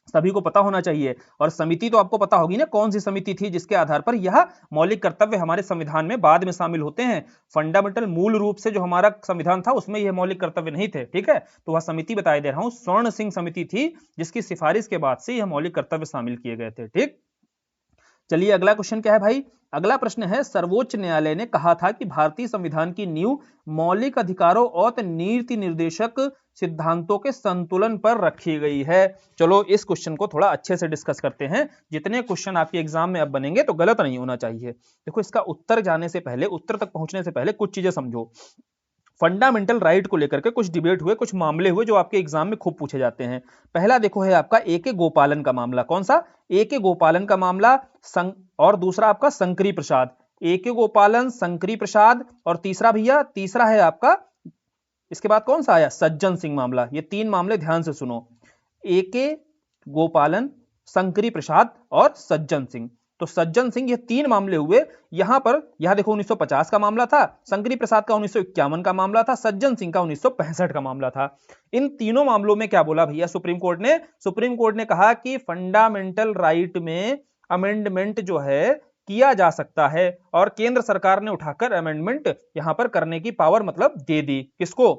सभी को पता होना चाहिए। और समिति तो आपको पता होगी ना कौन सी समिति थी जिसके आधार पर यह मौलिक कर्तव्य हमारे संविधान में बाद में शामिल होते हैं। फंडामेंटल मूल रूप से जो हमारा संविधान था उसमें यह मौलिक कर्तव्य नहीं थे, ठीक है। तो वह समिति बताई दे रहा हूं, स्वर्ण सिंह समिति थी, जिसकी सिफारिश के बाद से यह मौलिक कर्तव्य शामिल किए गए थे, ठीक। चलिए अगला क्वेश्चन क्या है भाई, अगला प्रश्न है, सर्वोच्च न्यायालय ने कहा था कि भारतीय संविधान की नींव मौलिक अधिकारों और नीति निर्देशक सिद्धांतों के संतुलन पर रखी गई है। चलो इस क्वेश्चन को थोड़ा अच्छे से डिस्कस करते हैं। जितने क्वेश्चन आपके एग्जाम में अब बनेंगे तो गलत नहीं होना चाहिए। देखो इसका उत्तर जाने से पहले, उत्तर तक पहुंचने से पहले कुछ चीजें समझो। फंडामेंटल राइट को लेकर के कुछ डिबेट हुए, कुछ मामले हुए जो आपके एग्जाम में खूब पूछे जाते हैं। पहला देखो है आपका ए.के. गोपालन का मामला। कौन सा? ए.के. गोपालन का मामला। और दूसरा आपका शंकरी प्रसाद। ए.के. गोपालन, शंकरी प्रसाद, और तीसरा भैया, तीसरा है आपका, इसके बाद कौन सा आया? सज्जन सिंह मामला। ये तीन मामले ध्यान से सुनो, ए.के. गोपालन, शंकरी प्रसाद और सज्जन सिंह। तो सज्जन सिंह, ये तीन मामले हुए। यहां पर यह देखो 1950 का मामला था, शंकरी प्रसाद का 1951 का मामला था, सज्जन सिंह का 1965 का मामला था। इन तीनों मामलों में क्या बोला भैया सुप्रीम कोर्ट ने? सुप्रीम कोर्ट ने कहा कि फंडामेंटल राइट में अमेंडमेंट जो है किया जा सकता है, और केंद्र सरकार ने उठाकर अमेंडमेंट यहां पर करने की पावर मतलब दे दी। किसको?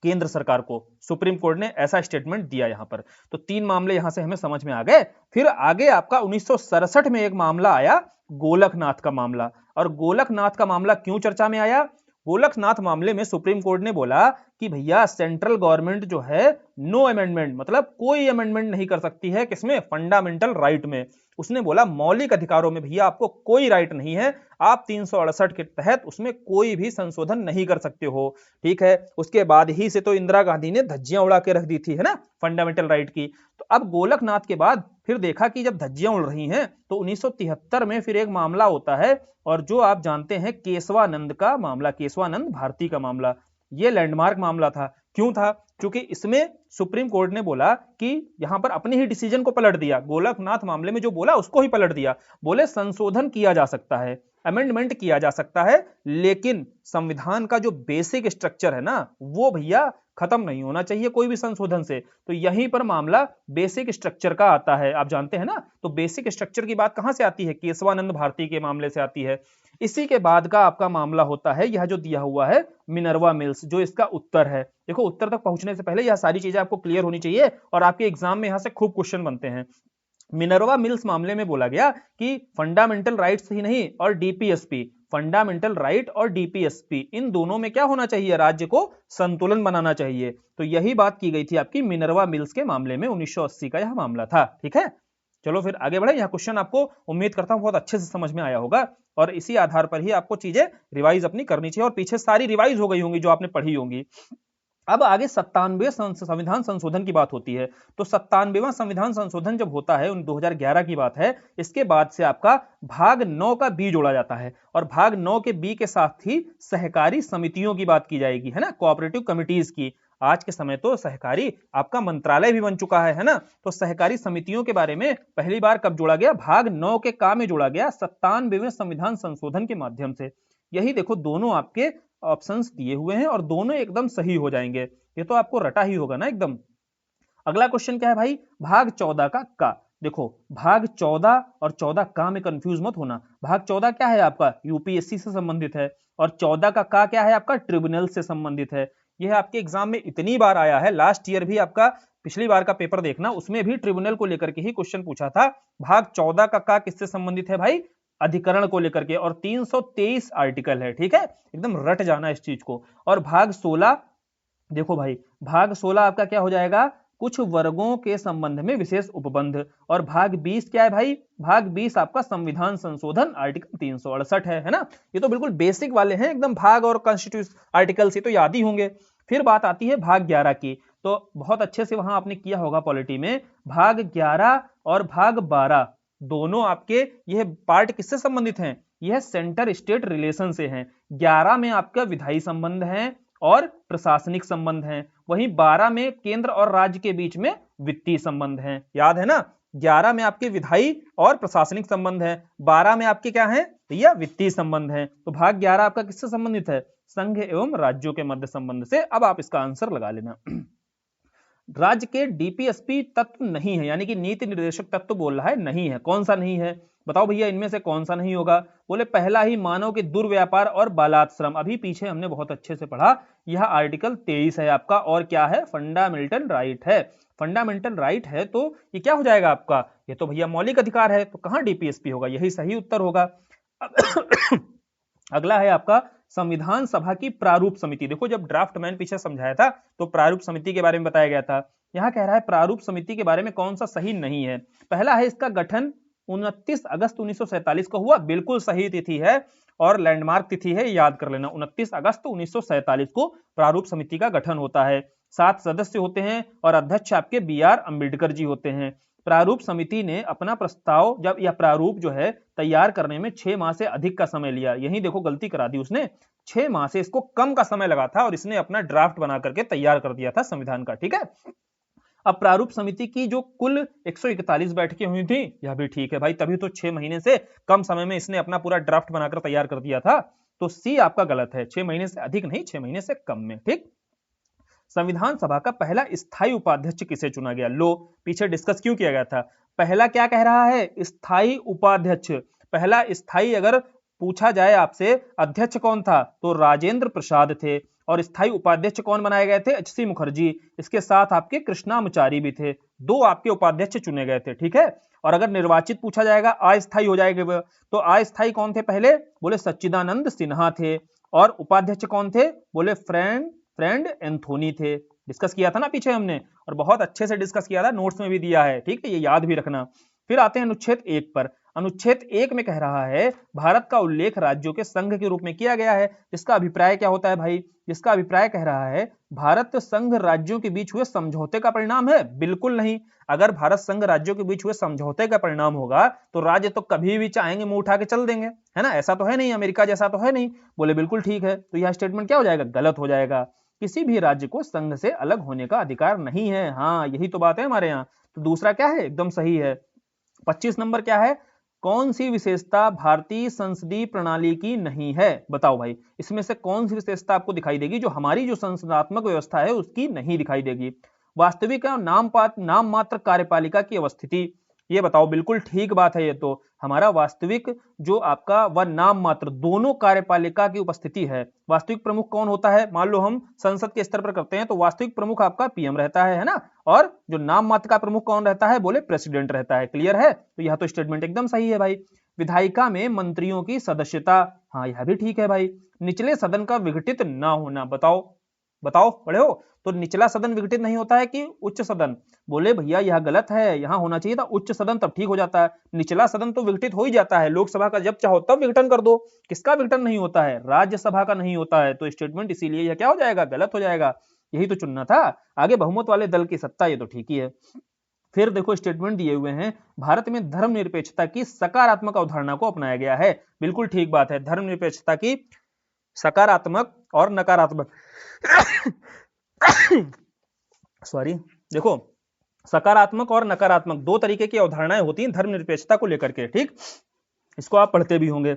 केंद्र सरकार को। सुप्रीम कोर्ट ने ऐसा स्टेटमेंट दिया यहां पर। तो तीन मामले यहां से हमें समझ में आ गए। फिर आगे आपका 1967 में एक मामला आया, गोलकनाथ का मामला। और गोलकनाथ का मामला क्यों चर्चा में आया? गोलकनाथ मामले में सुप्रीम कोर्ट ने बोला कि भैया सेंट्रल गवर्नमेंट जो है नो अमेंडमेंट, मतलब कोई अमेंडमेंट नहीं कर सकती है। किसमें? फंडामेंटल राइट में। उसने बोला मौलिक अधिकारों में भैया आपको कोई राइट नहीं है, आप 368 के तहत उसमें कोई भी संशोधन नहीं कर सकते हो, ठीक है। उसके बाद ही से तो इंदिरा गांधी ने धज्जियां उड़ा के रख दी थी, है ना, फंडामेंटल राइट की। तो अब गोलकनाथ के बाद फिर देखा कि जब धज्जियां उड़ रही हैं तो 1973 में फिर एक मामला होता है, और जो आप जानते हैं केशवानंद का मामला, केशवानंद भारती का मामला। यह लैंडमार्क मामला था। क्यों था? क्योंकि इसमें सुप्रीम कोर्ट ने बोला कि यहां पर अपने ही डिसीजन को पलट दिया। गोलकनाथ मामले में जो बोला उसको ही पलट दिया। बोले संशोधन किया जा सकता है, अमेंडमेंट किया जा सकता है, लेकिन संविधान का जो बेसिक स्ट्रक्चर है ना, वो भैया खत्म नहीं होना चाहिए कोई भी संशोधन से। तो यहीं पर मामला बेसिक स्ट्रक्चर का आता है, आप जानते हैं ना। तो बेसिक स्ट्रक्चर की बात कहां से आती है? केशवानंद भारती के मामले से आती है। इसी के बाद का आपका मामला होता है यह जो दिया हुआ है मिनर्वा मिल्स, जो इसका उत्तर है। देखो उत्तर तक पहुंचने से पहले यह सारी चीजें आपको क्लियर होनी चाहिए, और आपके एग्जाम में यहां से खूब क्वेश्चन बनते हैं। मिनर्वा मिल्स मामले में बोला गया कि फंडामेंटल राइट्स ही नहीं और डीपीएसपी, फंडामेंटल राइट और डीपीएसपी, इन दोनों में क्या होना चाहिए? राज्य को संतुलन बनाना चाहिए। तो यही बात की गई थी आपकी मिनर्वा मिल्स के मामले में। 1980 का यह मामला था, ठीक है। चलो फिर आगे बढ़े। यह क्वेश्चन आपको उम्मीद करता हूं बहुत अच्छे से समझ में आया होगा, और इसी आधार पर ही आपको चीजें रिवाइज अपनी करनी चाहिए, और पीछे सारी रिवाइज हो गई होंगी जो आपने पढ़ी होंगी। अब आगे 97वें संविधान संशोधन की बात होती है। तो 97वां संविधान संशोधन जब होता है, 2011 की बात है, इसके बाद से आपका भाग 9 का बी जोड़ा जाता है, और भाग 9 के बी के साथ ही सहकारी समितियों की बात की जाएगी, है ना, कोऑपरेटिव कमिटीज की। आज के समय तो सहकारी आपका मंत्रालय भी बन चुका है ना। तो सहकारी समितियों के बारे में पहली बार कब जोड़ा गया? भाग 9 के का में जोड़ा गया, 97वें संविधान संशोधन के माध्यम से। यही देखो दोनों आपके ऑप्शंस दिए हुए हैं, और दोनों एकदम सही हो जाएंगे। ये तो आपको रटा ही होगा ना एकदम। अगला क्वेश्चन क्या है भाई? भाग 14 का। देखो भाग 14 और 14 का में कंफ्यूज मत होना। भाग 14 क्या है आपका? यूपीएससी से संबंधित है, और 14 का क्या है आपका? ट्रिब्यूनल से संबंधित है। यह आपके एग्जाम में इतनी बार आया है, लास्ट ईयर भी आपका, पिछली बार का पेपर देखना, उसमें भी ट्रिब्यूनल को लेकर के ही क्वेश्चन पूछा था। भाग 14 का किससे संबंधित है भाई? अधिकरण को लेकर के, और 323 आर्टिकल है, ठीक है। एकदम रट जाना इस चीज को। और भाग 16, देखो भाई भाग 16 आपका क्या हो जाएगा? कुछ वर्गों के संबंध में विशेष उपबंध। और भाग 20 क्या है भाई? भाग 20 आपका संविधान संशोधन, आर्टिकल 368 है ना। ये तो बिल्कुल बेसिक वाले हैं एकदम, भाग और कॉन्स्टिट्यूशन आर्टिकल से तो याद ही होंगे। फिर बात आती है भाग 11 की। तो बहुत अच्छे से वहां आपने किया होगा पॉलिटी में। भाग 11 और भाग 12 दोनों आपके यह पार्ट किससे संबंधित हैं? यह सेंटर स्टेट रिलेशन से हैं। 11 में आपका विधायी संबंध है, और प्रशासनिक संबंध हैं। वहीं 12 में केंद्र और राज्य के बीच में वित्तीय संबंध हैं। याद है ना, 11 में आपके विधायी और प्रशासनिक संबंध है, 12 में आपके क्या है भैया, वित्तीय संबंध है। तो भाग 11 आपका किससे संबंधित है, संघ एवं राज्यों के मध्य संबंध से। अब आप इसका आंसर लगा लेना। राज्य के डीपीएसपी तत्व नहीं है, यानी कि नीति निर्देशक तत्व बोल रहा है नहीं है। कौन सा नहीं है, बताओ भैया इनमें से कौन सा नहीं होगा। बोले पहला ही मानव के दुर्व्यापार और बालाश्रम, अभी पीछे हमने बहुत अच्छे से पढ़ा, यह आर्टिकल 23 है आपका। और क्या है, फंडामेंटल राइट है। फंडामेंटल राइट है तो ये क्या हो जाएगा आपका, ये तो भैया मौलिक अधिकार है, तो कहां डीपीएसपी होगा, यही सही उत्तर होगा। अगला है आपका संविधान सभा की प्रारूप समिति। देखो जब ड्राफ्ट मैंने पीछे समझाया था तो प्रारूप समिति के बारे में बताया गया था। यहां कह रहा है प्रारूप समिति के बारे में कौन सा सही नहीं है। पहला है इसका गठन 29 अगस्त 1947 को हुआ, बिल्कुल सही तिथि है और लैंडमार्क तिथि है, याद कर लेना। 29 अगस्त 1947 को प्रारूप समिति का गठन होता है। 7 सदस्य होते हैं और अध्यक्ष आपके BR अम्बेडकर जी होते हैं। प्रारूप समिति ने अपना प्रस्ताव जब यह प्रारूप जो है तैयार करने में 6 माह से अधिक का समय लिया। यही देखो गलती करा दी उसने, 6 माह से इसको कम का समय लगा था और इसने अपना ड्राफ्ट बना करके तैयार कर दिया था संविधान का। ठीक है, अब प्रारूप समिति की जो कुल 141 बैठकें हुई थी, यह भी ठीक है भाई, तभी तो 6 महीने से कम समय में इसने अपना पूरा ड्राफ्ट बनाकर तैयार कर दिया था। तो सी आपका गलत है, 6 महीने से अधिक नहीं, 6 महीने से कम में। ठीक, संविधान सभा का पहला स्थायी उपाध्यक्ष किसे चुना गया, लो पीछे डिस्कस क्यों किया गया था। पहला क्या कह रहा है, स्थायी उपाध्यक्ष। पहला स्थायी अगर पूछा जाए आपसे, अध्यक्ष कौन था तो राजेंद्र प्रसाद थे, और स्थायी उपाध्यक्ष कौन बनाए गए थे, HC मुखर्जी। इसके साथ आपके कृष्णामचारी भी थे। 2 आपके उपाध्यक्ष चुने गए थे। ठीक है, और अगर निर्वाचित पूछा जाएगा, अस्थायी हो जाएगा, तो अस्थायी कौन थे पहले, बोले सच्चिदानंद सिन्हा थे। और उपाध्यक्ष कौन थे, बोले फ्रेंड एंथोनी थे। डिस्कस किया था ना पीछे हमने, और बहुत अच्छे से डिस्कस किया था, नोट्स में भी दिया है। ठीक है, ये याद भी रखना। फिर आते हैं अनुच्छेद 1 पर। अनुच्छेद 1 में कह रहा है भारत का उल्लेख राज्यों के संघ के रूप में किया गया है। जिसका अभिप्राय क्या होता है भाई, जिसका अभिप्राय कह रहा है भारत संघ राज्यों के बीच हुए समझौते का परिणाम है, बिल्कुल नहीं। अगर भारत संघ राज्यों के बीच हुए समझौते का परिणाम होगा तो राज्य तो कभी भी चाहेंगे मुंह उठा के चल देंगे, है ना, ऐसा तो है नहीं, अमेरिका जैसा तो है नहीं। बोले बिल्कुल ठीक है, तो यह स्टेटमेंट क्या हो जाएगा, गलत हो जाएगा। किसी भी राज्य को संघ से अलग होने का अधिकार नहीं है। हाँ, यही तो बात है हमारे यहाँ। तो दूसरा क्या है, एकदम सही है। 25 नंबर क्या है, कौन सी विशेषता भारतीय संसदीय प्रणाली की नहीं है, बताओ भाई इसमें से कौन सी विशेषता आपको दिखाई देगी जो हमारी जो संसदात्मक व्यवस्था है उसकी नहीं दिखाई देगी। वास्तविक नाम मात्र कार्यपालिका की अवस्थिति, ये बताओ, बिल्कुल ठीक बात है। ये तो हमारा वास्तविक जो आपका व नाम मात्र दोनों कार्यपालिका की उपस्थिति है। वास्तविक प्रमुख कौन होता है, मान लो हम संसद के स्तर पर करते हैं तो वास्तविक प्रमुख आपका PM रहता है ना, और जो नाम मात्र का प्रमुख कौन रहता है, बोले प्रेसिडेंट रहता है। क्लियर है, तो यह तो स्टेटमेंट एकदम सही है भाई। विधायिका में मंत्रियों की सदस्यता, हाँ यह भी ठीक है भाई। निचले सदन का विघटित ना होना, बताओ बताओ पढ़े हो, तो निचला सदन विघटित नहीं होता है कि उच्च सदन, बोले भैया यह गलत है, यहां होना चाहिए था उच्च सदन, तब ठीक हो जाता है। निचला सदन तो विघटित हो ही जाता है, लोकसभा का जब चाहो तब विघटन कर दो। किसका विघटन नहीं होता है, राज्यसभा का नहीं होता है। तो स्टेटमेंट इसीलिए यह क्या हो जाएगा, गलत हो जाएगा, यही तो चुनना था। आगे बहुमत वाले दल की सत्ता, ये तो ठीक ही है। फिर देखो स्टेटमेंट दिए हुए हैं, भारत में धर्मनिरपेक्षता की सकारात्मक अवधारणा को अपनाया गया है, बिल्कुल ठीक बात है। धर्मनिरपेक्षता की सकारात्मक और नकारात्मक सॉरी, देखो सकारात्मक और नकारात्मक 2 तरीके की अवधारणाएं होती हैं धर्मनिरपेक्षता को लेकर के। ठीक, इसको आप पढ़ते भी होंगे।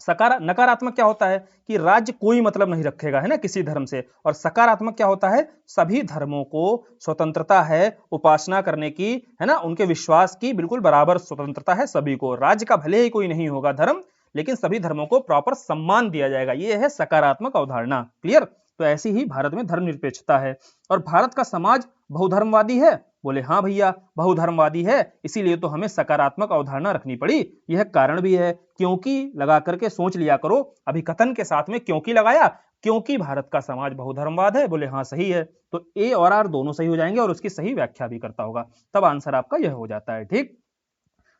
नकारात्मक क्या होता है कि राज्य कोई मतलब नहीं रखेगा, है ना, किसी धर्म से। और सकारात्मक क्या होता है, सभी धर्मों को स्वतंत्रता है उपासना करने की, है ना, उनके विश्वास की बिल्कुल बराबर स्वतंत्रता है सभी को। राज्य का भले ही कोई नहीं होगा धर्म, लेकिन सभी धर्मों को प्रॉपर सम्मान दिया जाएगा, ये है सकारात्मक अवधारणा। क्लियर, तो ऐसी ही भारत में धर्मनिरपेक्षता है। और भारत का समाज बहुधर्मवादी है, बोले हाँ भैया बहुधर्मवादी है, इसीलिए तो हमें सकारात्मक अवधारणा रखनी पड़ी। यह कारण भी है, क्योंकि लगा करके सोच लिया करो, अभी कथन के साथ में क्योंकि लगाया, क्योंकि भारत का समाज बहुधर्मवाद है, बोले हाँ सही है। तो A और R दोनों सही हो जाएंगे और उसकी सही व्याख्या भी करता होगा, तब आंसर आपका यह हो जाता है। ठीक,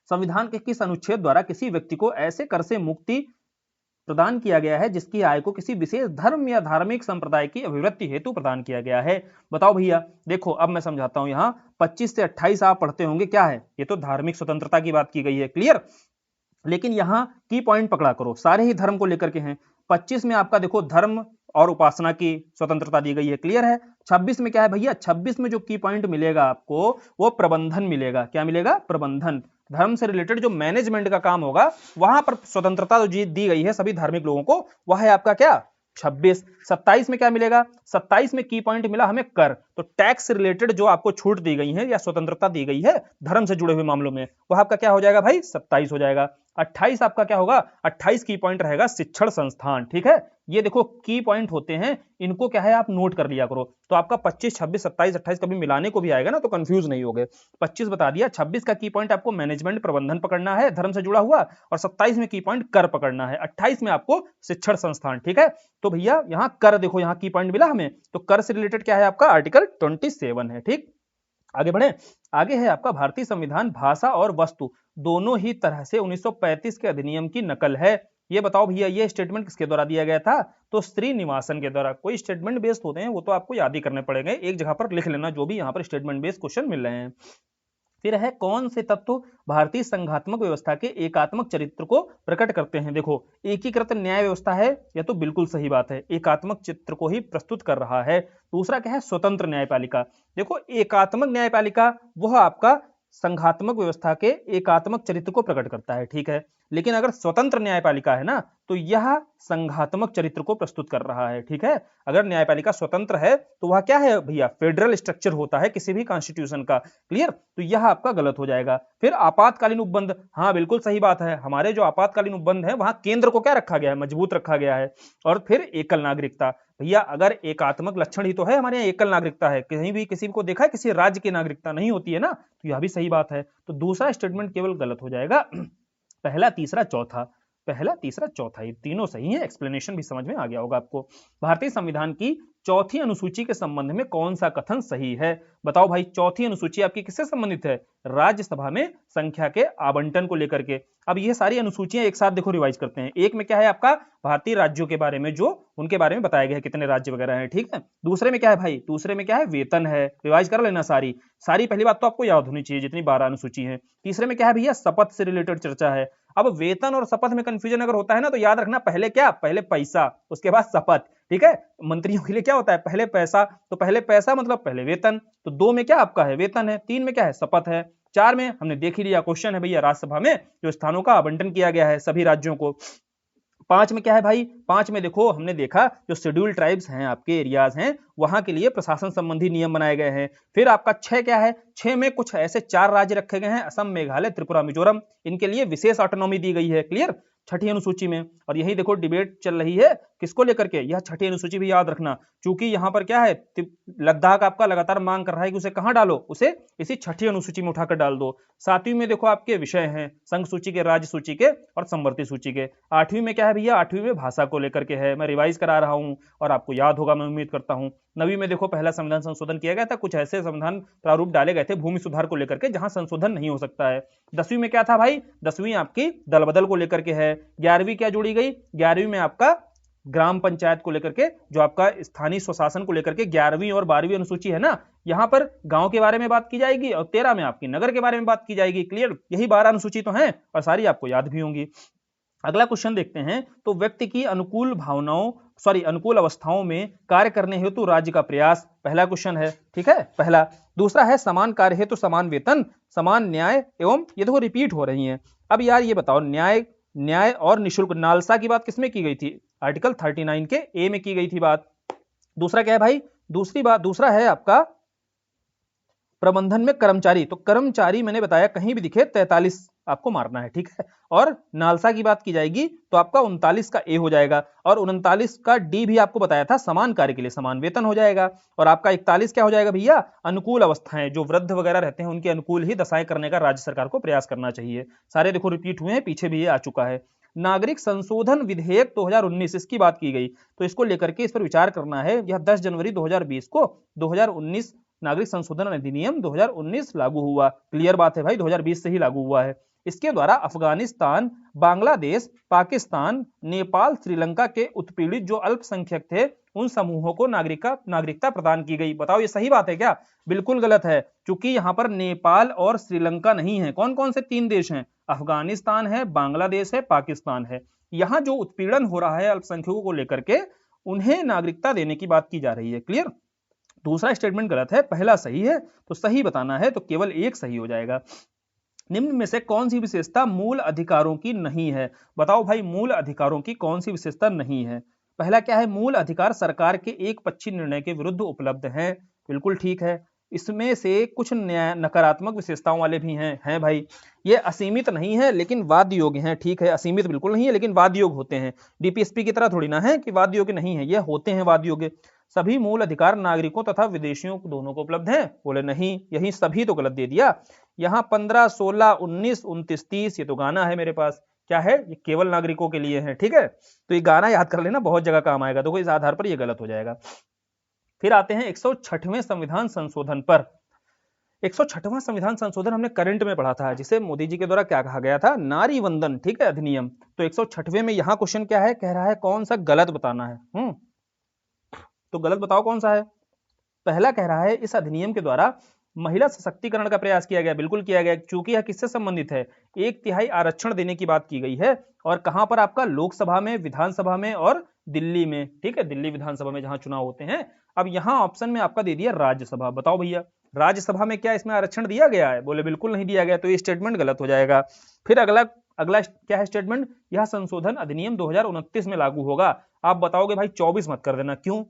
संविधान के किस अनुच्छेद द्वारा किसी व्यक्ति को ऐसे कर से मुक्ति प्रदान किया गया है जिसकी आय को किसी विशेष धर्म या धार्मिक संप्रदाय की अभिवृत्ति हेतु प्रदान किया गया है, बताओ भैया। देखो अब मैं समझाता हूं, यहाँ 25 से 28 आप पढ़ते होंगे, क्या है ये, तो धार्मिक स्वतंत्रता की बात की गई है। क्लियर, लेकिन यहाँ की पॉइंट पकड़ा करो, सारे ही धर्म को लेकर के हैं। 25 में आपका देखो धर्म और उपासना की स्वतंत्रता दी गई है। क्लियर है। 26 में क्या है भैया, 26 में जो की पॉइंट मिलेगा आपको वो प्रबंधन मिलेगा। क्या मिलेगा? प्रबंधन। धर्म से रिलेटेड जो मैनेजमेंट का काम होगा वहां पर स्वतंत्रता जो दी गई है सभी धार्मिक लोगों को, वह है आपका क्या? 26। 27 में क्या मिलेगा? 27 में की पॉइंट मिला हमें कर। तो टैक्स रिलेटेड जो आपको छूट दी गई है या स्वतंत्रता दी गई है धर्म से जुड़े हुए मामलों में, वह आपका क्या हो जाएगा भाई? 27 हो जाएगा। 28 आपका क्या होगा? 28 की पॉइंट रहेगा शिक्षण संस्थान। ठीक है, ये देखो की पॉइंट होते हैं, इनको क्या है आप नोट कर लिया करो। तो आपका 25, 26, 27, 28 कभी मिलाने को भी आएगा ना तो कंफ्यूज नहीं होगे। 25 बता दिया, 26 का की पॉइंट आपको मैनेजमेंट प्रबंधन पकड़ना है धर्म से जुड़ा हुआ, और 27 में की पॉइंट कर पकड़ना है, 28 में आपको शिक्षण संस्थान। ठीक है, तो भैया यहां कर देखो, यहां की पॉइंट मिला हमें, तो कर से रिलेटेड क्या है आपका? आर्टिकल 27 है। ठीक, आगे बढ़े। आगे है आपका भारतीय संविधान भाषा और वस्तु दोनों ही तरह से 1935 के अधिनियम की नकल है। ये बताओ भैया ये स्टेटमेंट किसके द्वारा दिया गया था? तो श्रीनिवासन के द्वारा। कोई स्टेटमेंट बेस्ड होते हैं वो तो आपको याद ही करने पड़ेंगे, एक जगह पर लिख लेना जो भी यहाँ पर स्टेटमेंट बेस्ड क्वेश्चन मिल रहे हैं। फिर है कौन से तत्व भारतीय संघात्मक व्यवस्था के एकात्मक चरित्र को प्रकट करते हैं? देखो एकीकृत न्याय व्यवस्था है, यह तो बिल्कुल सही बात है, एकात्मक चित्र को ही प्रस्तुत कर रहा है। दूसरा क्या है? स्वतंत्र न्यायपालिका। देखो एकात्मक न्यायपालिका वह आपका संघात्मक व्यवस्था के एकात्मक चरित्र को प्रकट करता है। ठीक है, लेकिन अगर स्वतंत्र न्यायपालिका है ना तो यह संघात्मक चरित्र को प्रस्तुत कर रहा है। ठीक है, अगर न्यायपालिका स्वतंत्र है तो वह क्या है भैया? फेडरल स्ट्रक्चर होता है किसी भी कॉन्स्टिट्यूशन का। क्लियर, तो यह आपका गलत हो जाएगा। फिर आपातकालीन उपबंध, हाँ बिल्कुल सही बात है, हमारे जो आपातकालीन उपबंध है वहां केंद्र को क्या रखा गया है? मजबूत रखा गया है। और फिर एकल नागरिकता, भैया अगर एकात्मक लक्षण ही तो है हमारे यहाँ एकल नागरिकता है, कहीं भी किसी को देखा है किसी राज्य की नागरिकता नहीं होती है ना, तो यह भी सही बात है। तो दूसरा स्टेटमेंट केवल गलत हो जाएगा, पहला तीसरा चौथा, पहला तीसरा चौथा ये तीनों सही है। एक्सप्लेनेशन भी समझ में आ गया होगा आपको। भारतीय संविधान की चौथी अनुसूची के संबंध में कौन सा कथन सही है? बताओ भाई, चौथी अनुसूची आपकी किससे संबंधित है? राज्यसभा में संख्या के आवंटन को लेकर के। अब ये सारी अनुसूचियां एक साथ देखो रिवाइज करते हैं। एक में क्या है आपका? भारतीय राज्यों के बारे में, जो उनके बारे में बताया गया है कितने राज्य वगैरह हैं। ठीक है, दूसरे में क्या है भाई? दूसरे में क्या है? वेतन है, रिवाइज कर लेना सारी सारी, पहली बात तो आपको याद होनी चाहिए जितनी 12 अनुसूची है। तीसरे में क्या है भैया? शपथ से रिलेटेड चर्चा है। अब वेतन और शपथ में कंफ्यूजन अगर होता है ना तो याद रखना, पहले क्या? पहले पैसा, उसके बाद शपथ। ठीक है, मंत्रियों के लिए क्या होता है? पहले पैसा, तो पहले पैसा मतलब पहले वेतन। तो 2 में क्या आपका है? वेतन है। 3 में क्या है? शपथ है। 4 में हमने देख ही लिया, क्वेश्चन है भैया राज्यसभा में जो स्थानों का आवंटन किया गया है सभी राज्यों को। 5 में क्या है भाई? 5 में देखो हमने देखा जो शेड्यूल्ड ट्राइब्स हैं, आपके एरियाज हैं, वहां के लिए प्रशासन संबंधी नियम बनाए गए हैं। फिर आपका 6 क्या है? 6 में कुछ ऐसे 4 राज्य रखे गए हैं, असम, मेघालय, त्रिपुरा, मिजोरम, इनके लिए विशेष ऑटोनॉमी दी गई है। क्लियर, छठी अनुसूची में। और यही देखो डिबेट चल रही है किसको लेकर के? यह छठी अनुसूची भी याद रखना, क्योंकि यहां पर क्या है? लद्दाख आपका लगातार मांग कर रहा है कि उसे कहां डालो? उसे इसी छठी अनुसूची में उठाकर डाल दो। 7वीं में देखो आपके विषय हैं संघ सूची के, राज्य सूची के और संवर्ती सूची के। 8वीं में क्या है भैया? 8वीं में भाषा को लेकर के है, मैं रिवाइज करा रहा हूं और आपको याद होगा मैं उम्मीद करता हूं। 9वीं में देखो पहला संविधान संशोधन किया गया था, कुछ ऐसे संविधान प्रारूप डाले गए थे भूमि सुधार को लेकर के जहां संशोधन नहीं हो सकता है। 10वीं में क्या था भाई? 10वीं आपकी दल बदल को लेकर के है। 11वीं क्या जोड़ी गई? 11वीं में आपका ग्राम पंचायत को लेकर के, जो आपका स्थानीय स्वशासन को लेकर के 11वीं और 12वीं अनुसूची है ना, यहां पर गांव के बारे में बात की जाएगी और 13 में आपकी नगर के बारे में बात की जाएगी। क्लियर, यही 12 अनुसूची तो हैं और सारी आपको याद भी होंगी। अगला क्वेश्चन देखते हैं, तो व्यक्ति की अनुकूल भावनाओं अनुकूल अवस्थाओं में कार्य करने हेतु राज्य का प्रयास, पहला क्वेश्चन है। ठीक है, पहला। दूसरा है समान कार्य हेतु समान वेतन, समान न्याय एवं, ये देखो रिपीट हो रही है। अब यार ये बताओ, न्याय और निःशुल्क नालसा की बात किसमें की गई थी? आर्टिकल 39 के ए में की गई थी बात। दूसरा क्या है भाई? दूसरी बात, दूसरा है आपका प्रबंधन में कर्मचारी, तो कर्मचारी मैंने बताया कहीं भी दिखे 43 आपको मारना है। ठीक है, और नालसा की बात की जाएगी तो आपका 39 का ए हो जाएगा, और 39 का डी भी आपको बताया था, समान कार्य के लिए समान वेतन हो जाएगा। और आपका 41 क्या हो जाएगा भैया? अनुकूल अवस्थाएं, जो वृद्ध वगैरह रहते हैं उनके अनुकूल ही दशाएं करने का राज्य सरकार को प्रयास करना चाहिए। सारे देखो रिपीट हुए हैं, पीछे भी ये आ चुका है। नागरिक संशोधन विधेयक 2019 इसकी बात की गई, तो इसको लेकर के इस पर विचार करना है। यह 10 जनवरी 2020 को 2019 नागरिक संशोधन अधिनियम 2019 लागू हुआ। क्लियर बात है भाई, 2020 से ही लागू हुआ है। इसके द्वारा अफगानिस्तान, बांग्लादेश, पाकिस्तान, नेपाल, श्रीलंका के उत्पीड़ित जो अल्पसंख्यक थे उन समूहों को नागरिकता प्रदान की गई। बताओ ये सही बात है क्या? बिल्कुल गलत है, क्योंकि यहाँ पर नेपाल और श्रीलंका नहीं है। कौन कौन से 3 देश हैं? अफगानिस्तान है, बांग्लादेश है, पाकिस्तान है। यहाँ जो उत्पीड़न हो रहा है अल्पसंख्यकों को लेकर के, उन्हें नागरिकता देने की बात की जा रही है। क्लियर? दूसरा स्टेटमेंट गलत है, पहला सही है, तो सही बताना है, तो केवल एक सही हो जाएगा। निम्न में से कौन सी विशेषता मूल अधिकारों की नहीं है? बताओ भाई, मूल अधिकारों की कौन सी विशेषता नहीं है? पहला क्या है? मूल अधिकार सरकार के एक पक्षी निर्णय के विरुद्ध उपलब्ध हैं। बिल्कुल ठीक है। इसमें से कुछ नकारात्मक विशेषताओं वाले भी हैं भाई। ये असीमित नहीं है लेकिन वाद्य योग्य हैं। ठीक है, असीमित बिल्कुल नहीं है लेकिन वाद्य योग्य होते हैं। डीपीएसपी की तरह थोड़ी ना है कि वाद्य योग्य नहीं है, ये होते हैं वाद्य योग्य। सभी मूल अधिकार नागरिकों तथा विदेशियों दोनों को उपलब्ध हैं। बोले नहीं, यही सभी तो गलत दे दिया। यहाँ 15, 16, 19, 29, 30 ये तो गाना है मेरे पास। क्या है? ये केवल नागरिकों के लिए है। ठीक है, तो ये गाना याद कर लेना, बहुत जगह काम आएगा। तो इस आधार पर ये गलत हो जाएगा। फिर आते हैं 106वें संविधान संशोधन पर। 106वां संविधान संशोधन हमने करंट में पढ़ा था, जिसे मोदी जी के द्वारा क्या कहा गया था? नारी वंदन। ठीक है, अधिनियम। तो 106वें में यहाँ क्वेश्चन क्या है? कह रहा है कौन सा गलत बताना है। तो गलत बताओ कौन सा है? पहला कह रहा है इस अधिनियम के द्वारा महिला सशक्तिकरण का प्रयास किया गया। बिल्कुल किया गया, क्योंकि यह किससे संबंधित है? 1/3 आरक्षण देने की बात की गई है। और कहां पर? आपका लोकसभा में, विधानसभा में और दिल्ली में। ठीक है, दिल्ली विधानसभा में जहां चुनाव होते हैं। अब यहां ऑप्शन में आपका दे दिया राज्यसभा। बताओ भैया, राज्यसभा में क्या इसमें आरक्षण दिया गया है? बोले बिल्कुल नहीं दिया गया, तो ये स्टेटमेंट गलत हो जाएगा। फिर अगला अगला क्या है स्टेटमेंट? यह संशोधन अधिनियम 2029 में लागू होगा। आप बताओगे भाई 24 मत कर देना, क्यों?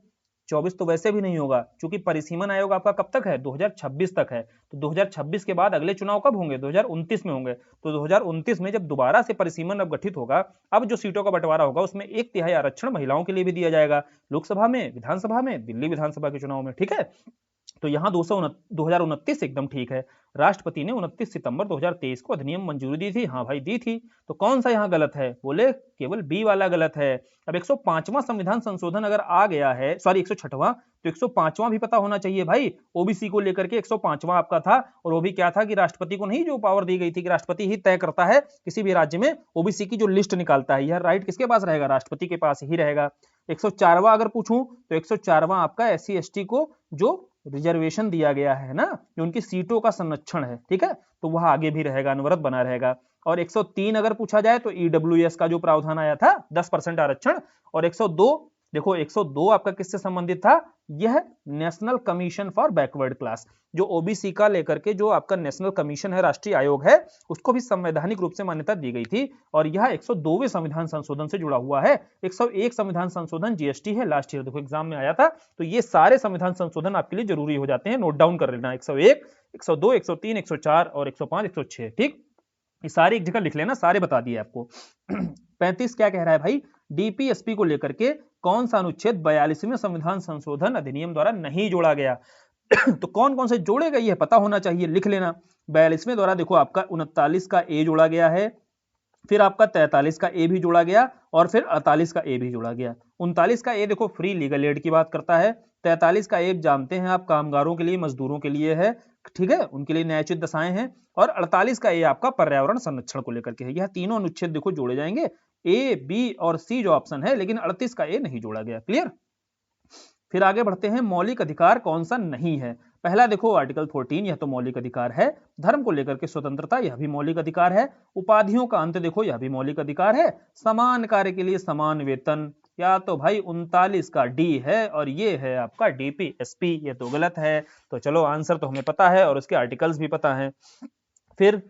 24 तो वैसे भी नहीं होगा, क्योंकि परिसीमन आयोग आपका कब तक है? 2026 तक है। तो 2026 के बाद अगले चुनाव कब होंगे? 2029 में होंगे। तो 2029 में जब दोबारा से परिसीमन अब गठित होगा, अब जो सीटों का बंटवारा होगा उसमें 1/3 आरक्षण महिलाओं के लिए भी दिया जाएगा, लोकसभा में, विधानसभा में, दिल्ली विधानसभा के चुनाव में। ठीक है, तो यहाँ 2029 एकदम ठीक है। राष्ट्रपति ने 29 सितंबर 2023 को अधिनियम मंजूरी दी थी। हाँ भाई दी थी। तो कौन सा यहाँ गलत है? बोले केवल बी वाला गलत है। अब 105वां संविधान संशोधन अगर आ गया है, सॉरी 106वां, तो 105वां भी पता होना चाहिए भाई। ओबीसी को लेकर के 105वां आपका था, और वो भी क्या था कि राष्ट्रपति को नहीं जो पावर दी गई थी कि राष्ट्रपति ही तय करता है किसी भी राज्य में ओबीसी की जो लिस्ट निकालता है, यह राइट किसके पास रहेगा? राष्ट्रपति के पास ही रहेगा। 104वां अगर पूछूं तो 104वां आपका SC ST को जो रिजर्वेशन दिया गया है ना, जो उनकी सीटों का संरक्षण है। ठीक है, तो वह आगे भी रहेगा, अनवरत बना रहेगा। और 103 अगर पूछा जाए तो ईडब्ल्यूएस का जो प्रावधान आया था 10% आरक्षण। और 102, देखो 102 आपका किससे संबंधित था? यह national commission for backward class, जो ओबीसी का लेकर के जो आपका नेशनल कमीशन है, राष्ट्रीय आयोग है, उसको भी संवैधानिक रूप से मान्यता दी गई थी। और यह 102वें संविधान संशोधन से जुड़ा हुआ है। 101 संविधान संशोधन जीएसटी है, लास्ट ईयर देखो एग्जाम में आया था। तो ये सारे संविधान संशोधन आपके लिए जरूरी हो जाते हैं, नोट डाउन कर लेना। 101, 102, 103, 104 और 105, 106। ठीक, ये सारे एक जगह लिख लेना, सारे बता दिए आपको। 35 क्या कह रहा है भाई? डीपीएसपी को लेकर के कौन सा अनुच्छेद 42वें संविधान संशोधन अधिनियम द्वारा नहीं जोड़ा गया? तो कौन कौन से जोड़े गए ये पता होना चाहिए, लिख लेना। 42वें द्वारा देखो आपका 39 का ए जोड़ा गया है, फिर आपका 43 का ए भी जोड़ा गया, और फिर 48 का ए भी जोड़ा गया। 39 का ए देखो फ्री लीगल एड की बात करता है। 43 का ए जानते हैं आप, कामगारों के लिए, मजदूरों के लिए है। ठीक है, उनके लिए न्यायोचित दशाएं हैं। और 48 का ए आपका पर्यावरण संरक्षण को लेकर के है। यह तीनों अनुच्छेद देखो जोड़े जाएंगे, ए, बी और सी जो ऑप्शन है, लेकिन 38 का ए नहीं जोड़ा गया। क्लियर? फिर आगे बढ़ते हैं, मौलिक अधिकार कौन सा नहीं है? पहला देखो आर्टिकल 14, यह तो मौलिक अधिकार है। धर्म को लेकर के स्वतंत्रता, यह भी मौलिक अधिकार है। उपाधियों का अंत देखो, यह भी मौलिक अधिकार है। समान कार्य के लिए समान वेतन, या तो भाई 39 का डी है, और ये है आपका डीपीएसपी, ये तो गलत है। तो चलो आंसर तो हमें पता है और उसके आर्टिकल्स भी पता है। फिर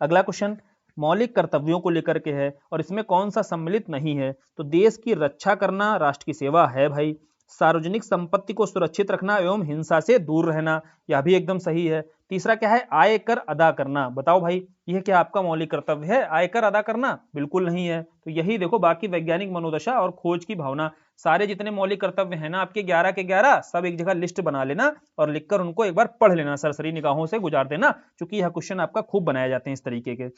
अगला क्वेश्चन मौलिक कर्तव्यों को लेकर के है, और इसमें कौन सा सम्मिलित नहीं है? तो देश की रक्षा करना राष्ट्र की सेवा है भाई। सार्वजनिक संपत्ति को सुरक्षित रखना एवं हिंसा से दूर रहना, यह भी एकदम सही है। तीसरा क्या है? आयकर अदा करना। बताओ भाई, यह क्या आपका मौलिक कर्तव्य है आयकर अदा करना? बिल्कुल नहीं है। तो यही देखो, बाकी वैज्ञानिक मनोदशा और खोज की भावना, सारे जितने मौलिक कर्तव्य हैं ना आपके 11 के 11, सब एक जगह लिस्ट बना लेना और लिखकर उनको एक बार पढ़ लेना, सरसरी निगाहों से गुजार देना, क्योंकि यह क्वेश्चन आपका खूब बनाए जाते हैं इस तरीके के।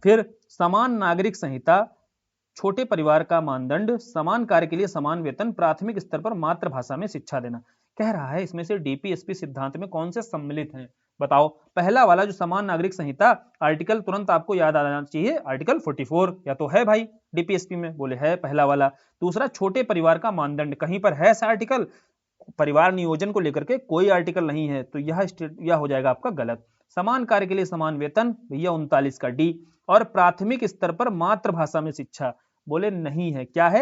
फिर समान नागरिक संहिता, छोटे परिवार का मानदंड, समान कार्य के लिए समान वेतन, प्राथमिक स्तर पर मातृभाषा में शिक्षा देना। कह रहा है इसमें से डीपीएसपी सिद्धांत में कौन से सम्मिलित हैं? बताओ। पहला वाला जो समान नागरिक संहिता, आर्टिकल तुरंत आपको याद आ जाना चाहिए, आर्टिकल 44 या तो है भाई डीपीएसपी में, बोले है पहला वाला। दूसरा छोटे परिवार का मानदंड, कहीं पर है ऐसा आर्टिकल? परिवार नियोजन को लेकर के कोई आर्टिकल नहीं है, तो यह हो जाएगा आपका गलत। समान कार्य के लिए समान वेतन, भैया 39 का डी। और प्राथमिक स्तर पर मातृभाषा में शिक्षा, बोले नहीं है। क्या है?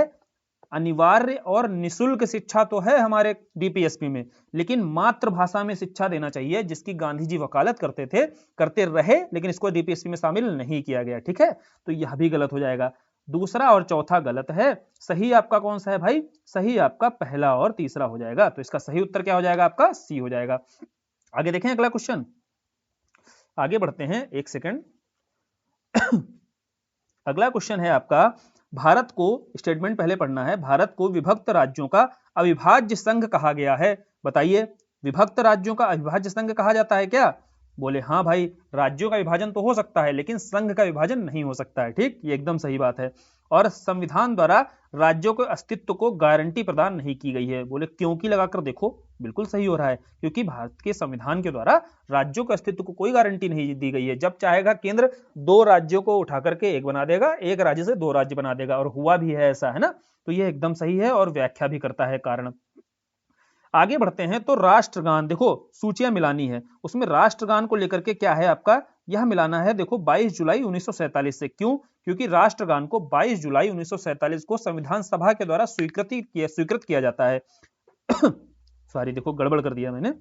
अनिवार्य और निशुल्क शिक्षा तो है हमारे डीपीएसपी में, लेकिन मातृभाषा में शिक्षा देना चाहिए, जिसकी गांधी जी वकालत करते थे, करते रहे, लेकिन इसको डीपीएसपी में शामिल नहीं किया गया। ठीक है, तो यह भी गलत हो जाएगा। दूसरा और चौथा गलत है। सही आपका कौन सा है भाई? सही आपका पहला और तीसरा हो जाएगा। तो इसका सही उत्तर क्या हो जाएगा? आपका सी हो जाएगा। आगे देखें अगला क्वेश्चन, आगे बढ़ते हैं, एक सेकंड। अगला क्वेश्चन है आपका, भारत को, स्टेटमेंट पहले पढ़ना है, भारत को विभक्त राज्यों का अविभाज्य संघ कहा गया है। बताइए, विभक्त राज्यों का अविभाज्य संघ कहा जाता है क्या? बोले हाँ भाई, राज्यों का विभाजन तो हो सकता है, लेकिन संघ का विभाजन नहीं हो सकता है। ठीक, ये एकदम सही बात है। और संविधान द्वारा राज्यों के अस्तित्व को गारंटी प्रदान नहीं की गई है। बोले क्योंकि लगाकर देखो, बिल्कुल सही हो रहा है, क्योंकि भारत के संविधान के द्वारा राज्यों के अस्तित्व को कोई गारंटी नहीं दी गई है। जब चाहेगा केंद्र दो राज्यों को उठा करके एक बना देगा, एक राज्य से दो राज्य बना देगा, और हुआ भी है ऐसा, है ना। तो ये एकदम सही है और व्याख्या भी करता है कारण। आगे बढ़ते हैं, तो राष्ट्रगान, देखो सूचियां मिलानी है, उसमें राष्ट्रगान को लेकर के क्या है आपका, यह मिलाना है। देखो 22 जुलाई 1947 से, क्यों? क्योंकि राष्ट्रगान को 22 जुलाई 1947 को संविधान सभा के द्वारा स्वीकृत किया जाता है। सॉरी, देखो गड़बड़ कर दिया मैंने,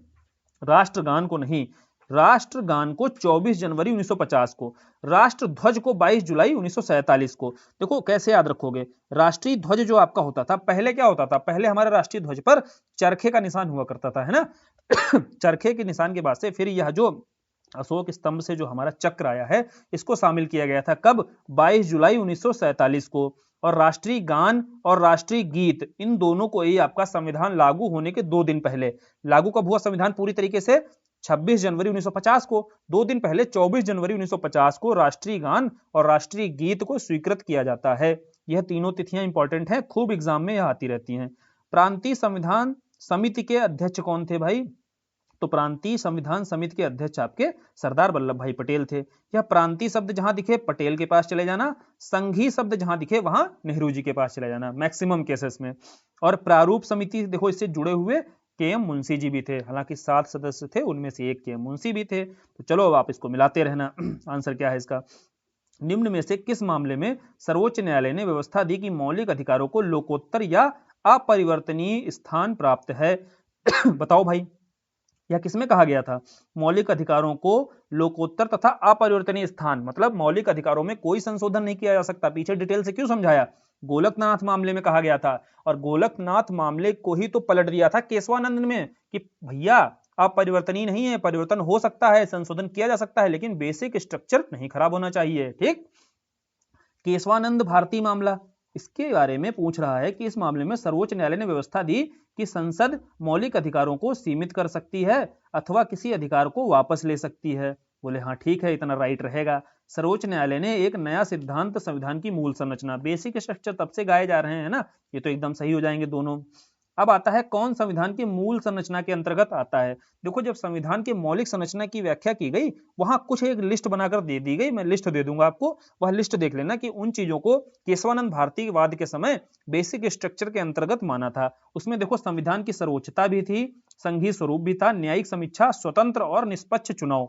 राष्ट्रगान को नहीं, राष्ट्रगान को 24 जनवरी 1950 को, राष्ट्र ध्वज को 22 जुलाई 1947 को। देखो कैसे याद रखोगे, राष्ट्रीय ध्वज जो आपका होता था, पहले क्या होता था, पहले हमारे राष्ट्रीय ध्वज पर चरखे का निशान हुआ करता था, है ना। चरखे के निशान के बाद से फिर यह जो अशोक स्तंभ से जो हमारा चक्र आया है, इसको शामिल किया गया था। कब? 22 जुलाई 1947 को। और राष्ट्रीय गान और राष्ट्रीय गीत, इन दोनों को ही आपका संविधान लागू होने के 2 दिन पहले, लागू कब हुआ संविधान पूरी तरीके से? 26 जनवरी 1950 को। 2 दिन पहले 24 जनवरी 1950 को राष्ट्रीय गान और राष्ट्रीय गीत को स्वीकृत किया जाता है। यह तीनों तिथियां इंपॉर्टेंट हैं, खूब एग्जाम में यह आती रहती हैं। प्रांतीय संविधान समिति के अध्यक्ष कौन थे भाई? तो प्रांतीय संविधान समिति के अध्यक्ष आपके सरदार वल्लभ भाई पटेल थे। यह प्रांतीय शब्द जहां दिखे पटेल के पास चले जाना, संघीय शब्द जहां दिखे वहां नेहरू जी के पास चले जाना, मैक्सिमम केसेस में। और प्रारूप समिति, देखो इससे जुड़े हुए के.एम. मुंशी जी भी थे, हालांकि 7 सदस्य थे, उनमें से एक के.एम. मुंशी भी थे। तो चलो अब आप इसको मिलाते रहना। आंसर क्या है इसका? निम्न में से किस मामले में सर्वोच्च न्यायालय ने व्यवस्था दी कि मौलिक अधिकारों को लोकोत्तर या अपरिवर्तनीय स्थान प्राप्त है? बताओ भाई, यह किसमें कहा गया था? मौलिक अधिकारों को लोकोत्तर तथा अपरिवर्तनीय स्थान, मतलब मौलिक अधिकारों में कोई संशोधन नहीं किया जा सकता। पीछे डिटेल से क्यों समझाया? गोलकनाथ मामले में कहा गया था, और गोलकनाथ मामले को ही तो पलट दिया था केशवानंद में कि भैया अपरिवर्तनीय नहीं है, परिवर्तन हो सकता है, संशोधन किया जा सकता है, लेकिन बेसिक स्ट्रक्चर नहीं खराब होना चाहिए। ठीक, केशवानंद भारती मामला, इसके बारे में पूछ रहा है कि इस मामले में सर्वोच्च न्यायालय ने व्यवस्था दी कि संसद मौलिक अधिकारों को सीमित कर सकती है अथवा किसी अधिकार को वापस ले सकती है। बोले हाँ ठीक है, इतना राइट रहेगा। सर्वोच्च न्यायालय ने एक नया सिद्धांत संविधान की मूल संरचना, बेसिक स्ट्रक्चर तब से गाए जा रहे हैं ना, ये तो एकदम सही हो जाएंगे दोनों। अब आता है कौन संविधान की मूल संरचना के अंतर्गत आता है। देखो जब संविधान की मौलिक संरचना की व्याख्या की गई, वहां कुछ एक लिस्ट बनाकर दे दी गई, मैं लिस्ट दे दूंगा आपको, वह लिस्ट देख लेना कि उन चीजों को केशवानंद भारतीवाद के समय बेसिक स्ट्रक्चर के अंतर्गत माना था। उसमें देखो संविधान की सर्वोच्चता भी थी, संघीय स्वरूप भी था, न्यायिक समीक्षा, स्वतंत्र और निष्पक्ष चुनाव,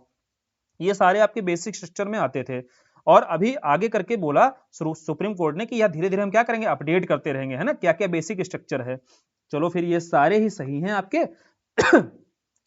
ये सारे आपके बेसिक स्ट्रक्चर में आते थे। और अभी आगे करके बोला सुप्रीम कोर्ट ने कि यह धीरे धीरे हम क्या करेंगे, अपडेट करते रहेंगे, है ना, क्या क्या बेसिक स्ट्रक्चर है। चलो फिर ये सारे ही सही हैं आपके।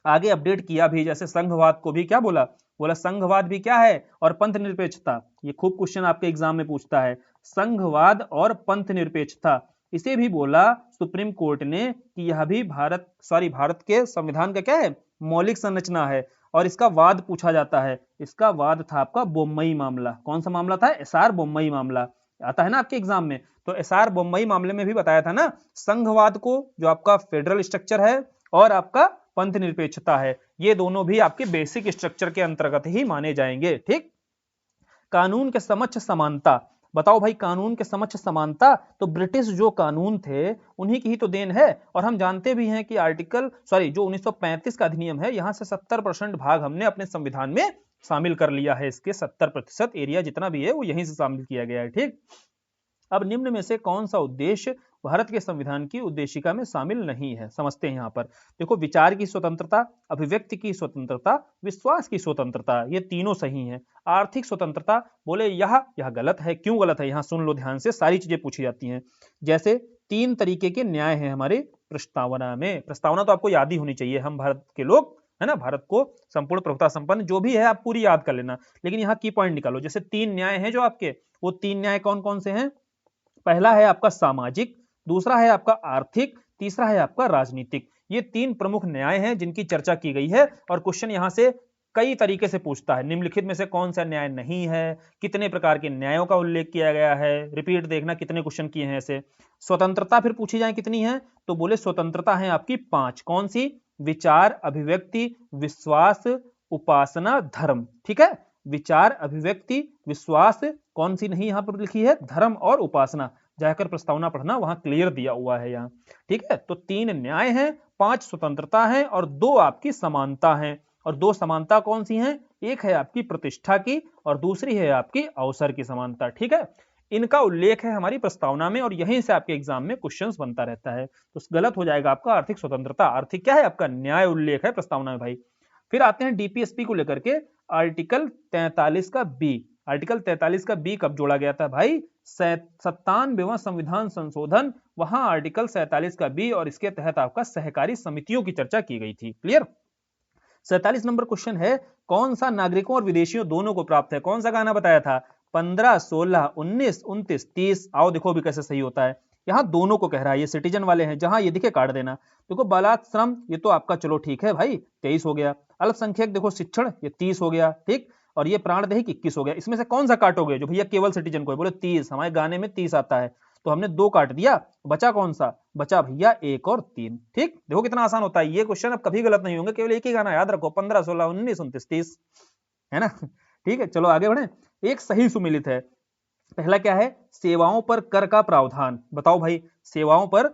आगे अपडेट किया भी, जैसे संघवाद को भी क्या बोला, बोला संघवाद भी क्या है, और पंथ निरपेक्षता, ये खूब क्वेश्चन आपके एग्जाम में पूछता है, संघवाद और पंथ निरपेक्षता, इसे भी बोला सुप्रीम कोर्ट ने कि यह भी भारत के संविधान का क्या है, मौलिक संरचना है। और इसका वाद पूछा जाता है, इसका वाद था आपका बोम्मई मामला। कौन सा मामला था? एसआर बोम्मई मामला, आता है ना आपके एग्जाम में। तो एसआर बोम्मई मामले में भी बताया था ना, संघवाद को जो आपका फेडरल स्ट्रक्चर है और आपका पंथ निरपेक्षता है, ये दोनों भी आपके बेसिक स्ट्रक्चर के अंतर्गत ही माने जाएंगे। ठीक, कानून के समक्ष समानता, बताओ भाई कानून के समक्ष समानता, तो ब्रिटिश जो कानून थे उन्हीं की ही तो देन है। और हम जानते भी हैं कि जो 1935 का अधिनियम है, यहां से 70% भाग हमने अपने संविधान में शामिल कर लिया है, इसके 70% एरिया जितना भी है वो यहीं से शामिल किया गया है। ठीक, अब निम्न में से कौन सा उद्देश्य भारत के संविधान की उद्देशिका में शामिल नहीं है, समझते हैं। यहाँ पर देखो, विचार की स्वतंत्रता, अभिव्यक्ति की स्वतंत्रता, विश्वास की स्वतंत्रता, ये तीनों सही हैं। आर्थिक स्वतंत्रता, बोले यह गलत है। क्यों गलत है, यहाँ सुन लो ध्यान से, सारी चीजें पूछी जाती हैं। जैसे तीन तरीके के न्याय हैं हमारे प्रस्तावना में। प्रस्तावना तो आपको याद ही होनी चाहिए, हम भारत के लोग है ना, भारत को संपूर्ण प्रभुता संपन्न जो भी है आप पूरी याद कर लेना, लेकिन यहाँ की पॉइंट निकालो। जैसे तीन न्याय हैं जो आपके, वो तीन न्याय कौन कौन से हैं? पहला है आपका सामाजिक, दूसरा है आपका आर्थिक, तीसरा है आपका राजनीतिक। ये तीन प्रमुख न्याय हैं जिनकी चर्चा की गई है, और क्वेश्चन यहां से कई तरीके से पूछता है। निम्नलिखित में से कौन सा न्याय नहीं है, कितने प्रकार के न्यायों का उल्लेख किया गया है, रिपीट देखना कितने क्वेश्चन किए हैं ऐसे। स्वतंत्रता फिर पूछी जाए कितनी है, तो बोले स्वतंत्रता है आपकी 5। कौन सी? विचार, अभिव्यक्ति, विश्वास, उपासना, धर्म। ठीक है, विचार, अभिव्यक्ति, विश्वास, कौन सी नहीं यहां पर लिखी है? धर्म और उपासना। जाकर प्रस्तावना पढ़ना, वहां क्लियर दिया हुआ है यहाँ। ठीक है, तो 3 न्याय हैं, 5 स्वतंत्रता है और 2 आपकी समानता है। और 2 समानता कौन सी हैं? एक है आपकी प्रतिष्ठा की और दूसरी है आपकी अवसर की समानता। ठीक है, इनका उल्लेख है हमारी प्रस्तावना में और यहीं से आपके एग्जाम में क्वेश्चंस बनता रहता है। तो गलत हो जाएगा आपका आर्थिक स्वतंत्रता। आर्थिक क्या है आपका? न्याय उल्लेख है प्रस्तावना में भाई। फिर आते हैं डीपीएसपी को लेकर के, आर्टिकल 43 का बी। आर्टिकल 43 का बी कब जोड़ा गया था भाई? 97वां संविधान संशोधन, वहां आर्टिकल 47 का बी, और इसके तहत आपका सहकारी समितियों की चर्चा की गई थी। क्लियर? 47 नंबर क्वेश्चन है, कौन सा नागरिकों और विदेशियों दोनों को प्राप्त है? कौन सा गाना बताया था? 15, 16, 19, 29, 30। आओ देखो भी कैसे सही होता है। यहाँ दोनों को कह रहा है, ये सिटीजन वाले हैं, जहां ये दिखे काट देना। देखो बालात श्रम, ये तो आपका चलो ठीक है भाई, 23 हो गया। अल्पसंख्यक देखो शिक्षण, ये 30 हो गया। ठीक, और ये प्राणदैहिक 21 हो गया। इसमें से कौन सा काटोगे? जो भैया केवल सिटीजन को है, बोले 30, हमारे गाने में 30 आता है, तो हमने 2 काट दिया, बचा कौन सा? बचा भैया 1 और 3। ठीक, देखो कितना आसान होता है ये क्वेश्चन, अब कभी गलत नहीं होंगे, केवल एक ही गाना याद रखो, 15, 16, 19, 29, 30, है ना। ठीक है, चलो आगे बढ़े। एक सही सुमेलित है। पहला क्या है? सेवाओं पर कर का प्रावधान। बताओ भाई, सेवाओं पर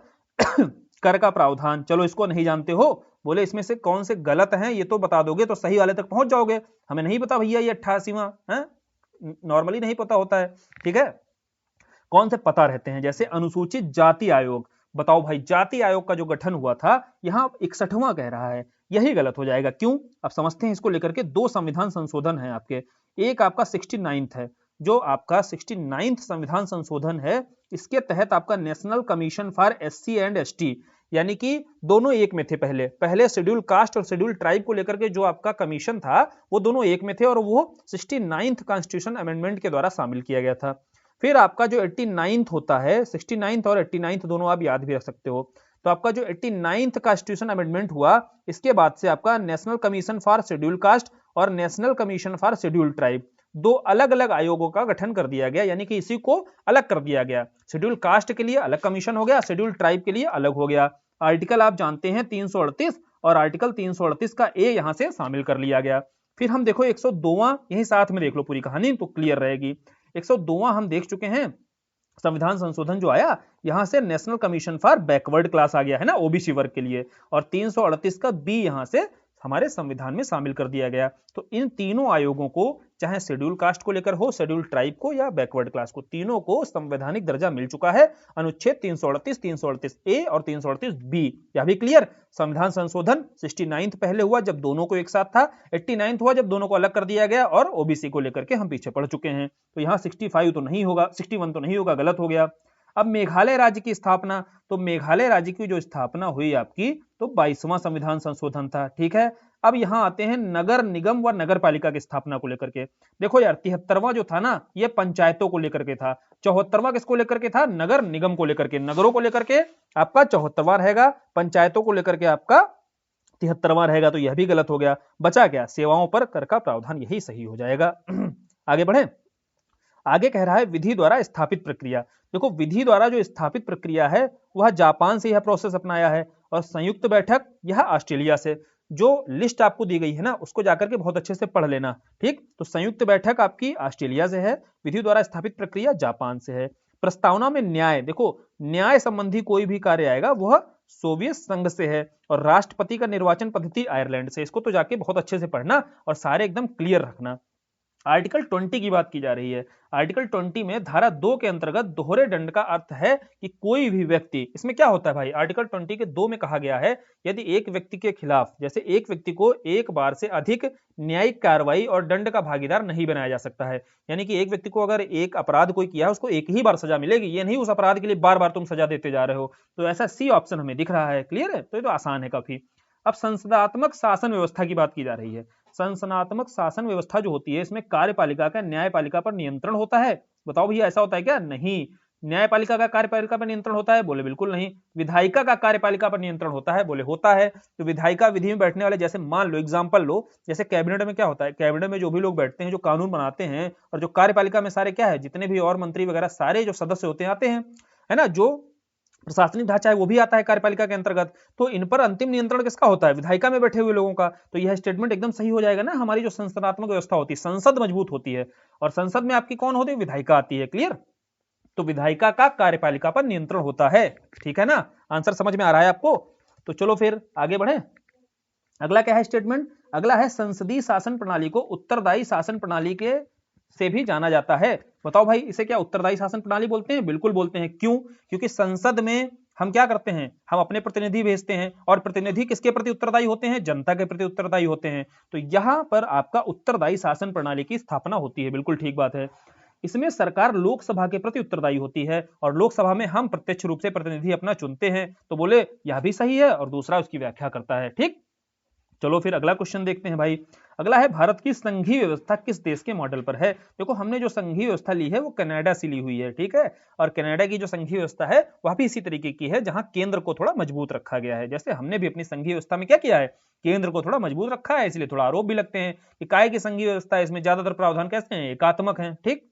कर का प्रावधान, चलो इसको नहीं जानते हो, बोले इसमें से कौन से गलत हैं, ये तो बता दोगे तो सही वाले तक पहुंच जाओगे। हमें नहीं पता भैया ये 88वां है, नॉर्मली नहीं पता होता है। ठीक है, कौन से पता रहते हैं? जैसे अनुसूचित जाति आयोग। बताओ भाई, जाति आयोग का जो गठन हुआ था, यहां 61वां कह रहा है, यही गलत हो जाएगा। क्यों? अब समझते हैं इसको लेकर के। 2 संविधान संशोधन है आपके, एक आपका 69th है, जो आपका 69th संविधान संशोधन है, इसके तहत आपका national commission for SC and ST, यानी कि दोनों एक में थे। पहले शेड्यूल कास्ट और शेड्यूल ट्राइब को लेकर के जो आपका कमीशन था, वो दोनों एक में थे, और वो 69th कॉन्स्टिट्यूशन अमेंडमेंट के द्वारा शामिल किया गया था। फिर आपका जो 89th होता है, 69th और 89th दोनों आप याद भी रख सकते हो। तो आपका जो 89th कॉन्स्टिट्यूशन अमेंडमेंट हुआ, इसके बाद से आपका national commission for schedule caste और national commission for schedule tribe, 2 अलग अलग आयोगों का गठन कर दिया गया, यानी कि इसी को अलग कर दिया गया। शेड्यूल कास्ट के लिए अलग कमीशन हो गया, शेड्यूल ट्राइब के लिए अलग हो गया। आर्टिकल आप जानते हैं 338, और आर्टिकल 338 का ए यहां से शामिल कर लिया गया। फिर हम देखो 102वां, यही साथ में देख लो पूरी कहानी तो क्लियर रहेगी। 102वां हम देख चुके हैं, संविधान संशोधन जो आया, यहां से national commission for backward class आ गया है ना, ओबीसी वर्ग के लिए, और 338 का बी यहां से हमारे संविधान में शामिल कर दिया गया। तो इन तीनों आयोगों को, चाहे शेड्यूल कास्ट को लेकर हो, शेड्यूल ट्राइब को या बैकवर्ड क्लास को, तीनों को संवैधानिक दर्जा मिल चुका है। अनुच्छेद 338, 338 ए और 338 बी, यह भी क्लियर। संविधान संशोधन 69th पहले हुआ जब दोनों को एक साथ था, 89th हुआ जब दोनों को अलग कर दिया गया, और ओबीसी को लेकर के हम पीछे पड़ चुके हैं। तो यहाँ 65 तो नहीं होगा, 61 तो नहीं होगा, गलत हो गया। अब मेघालय राज्य की स्थापना, तो मेघालय राज्य की जो स्थापना हुई आपकी, तो 22वां संविधान संशोधन था। ठीक है, अब यहां आते हैं नगर निगम व नगर पालिका की स्थापना को लेकर के। देखो यार, 73वां जो था ना, ये पंचायतों को लेकर के था। 74वां किसको लेकर के था? नगर निगम को लेकर के, नगरों को लेकर के आपका 74वां रहेगा, पंचायतों को लेकर के आपका 73वां रहेगा। तो यह भी गलत हो गया। बचा क्या? सेवाओं पर कर का प्रावधान, यही सही हो जाएगा। आगे बढ़े। आगे कह रहा है विधि द्वारा स्थापित प्रक्रिया। देखो, विधि द्वारा जो स्थापित प्रक्रिया है, वह जापान से यह प्रोसेस अपनाया है, और संयुक्त बैठक यह ऑस्ट्रेलिया से। जो लिस्ट आपको दी गई है ना, उसको जाकर के बहुत अच्छे से पढ़ लेना। ठीक, तो संयुक्त बैठक आपकी ऑस्ट्रेलिया से है, विधि द्वारा स्थापित प्रक्रिया जापान से है। प्रस्तावना में न्याय, देखो न्याय संबंधी कोई भी कार्य आएगा वह सोवियत संघ से है, और राष्ट्रपति का निर्वाचन पद्धति आयरलैंड से। इसको तो जाके बहुत अच्छे से पढ़ना और सारे एकदम क्लियर रखना। आर्टिकल 20 की बात की जा रही है। आर्टिकल 20 में धारा 2 के अंतर्गत दोहरे दंड का अर्थ है कि कोई भी व्यक्ति, इसमें क्या होता है भाई, आर्टिकल 20 के 2 में कहा गया है यदि एक व्यक्ति के खिलाफ, जैसे एक व्यक्ति को एक बार से अधिक न्यायिक कार्रवाई और दंड का भागीदार नहीं बनाया जा सकता है। यानी कि एक व्यक्ति को अगर एक अपराध कोई किया है उसको एक ही बार सजा मिलेगी, ये नहीं उस अपराध के लिए बार बार तुम सजा देते जा रहे हो। तो ऐसा सी ऑप्शन हमें दिख रहा है। क्लियर है? तो ये तो आसान है काफी। अब संसदात्मक शासन व्यवस्था की बात की जा रही है। संसदात्मक शासन व्यवस्था जो होती है इसमें कार्यपालिका का न्यायपालिका पर नियंत्रण होता है। बताओ भैया ऐसा होता है क्या? नहीं। न्यायपालिका का कार्यपालिका पर नियंत्रण होता है? बोले बिल्कुल नहीं। विधायिका का कार्यपालिका पर नियंत्रण होता है? बोले होता है। तो विधायिका विधि में बैठने वाले, जैसे मान लो एग्जांपल लो, जैसे कैबिनेट में क्या होता है, कैबिनेट में जो भी लोग बैठते हैं, जो कानून बनाते हैं, और जो कार्यपालिका में सारे क्या है, जितने भी और मंत्री वगैरह सारे जो सदस्य होते हैं आते हैं, है ना। जो प्रशासनिक ढांचा है वो भी आता है कार्यपालिका के अंतर्गत। तो इन पर अंतिम नियंत्रण किसका होता है? विधायिका में बैठे हुए लोगों का। तो यह स्टेटमेंट एकदम सही हो जाएगा ना। हमारी जो संसदात्मक व्यवस्था होती है, संसद मजबूत होती है, और संसद में आपकी कौन होती है? विधायिका आती है। क्लियर? तो विधायिका का कार्यपालिका पर नियंत्रण होता है। ठीक है ना? आंसर समझ में आ रहा है आपको? तो चलो फिर आगे बढ़े। अगला क्या है स्टेटमेंट? अगला है संसदीय शासन प्रणाली को उत्तरदायी शासन प्रणाली के से भी जाना जाता है। बताओ भाई, इसे क्या उत्तरदायी शासन प्रणाली बोलते हैं? बिल्कुल बोलते हैं। क्यों? क्योंकि संसद में हम क्या करते हैं, हम अपने प्रतिनिधि भेजते हैं, और प्रतिनिधि किसके प्रति उत्तरदायी होते हैं? जनता के प्रति उत्तरदायी होते हैं। तो यहां पर आपका उत्तरदायी शासन प्रणाली की स्थापना होती है। बिल्कुल ठीक बात है। इसमें सरकार लोकसभा के प्रति उत्तरदायी होती है, और लोकसभा में हम प्रत्यक्ष रूप से प्रतिनिधि अपना चुनते हैं। तो बोले यह भी सही है, और दूसरा उसकी व्याख्या करता है। ठीक, चलो फिर अगला क्वेश्चन देखते हैं भाई। अगला है भारत की संघीय व्यवस्था किस देश के मॉडल पर है? देखो हमने जो संघीय व्यवस्था ली है वो कनाडा से ली हुई है। ठीक है? और कनाडा की जो संघीय व्यवस्था है वह भी इसी तरीके की है, जहां केंद्र को थोड़ा मजबूत रखा गया है। जैसे हमने भी अपनी संघीय व्यवस्था में क्या किया है, केंद्र को थोड़ा मजबूत रखा है। इसलिए थोड़ा आरोप भी लगते हैं कि काय की संघीय व्यवस्था है, इसमें ज्यादातर प्रावधान कैसे हैं? एकात्मक हैं। ठीक,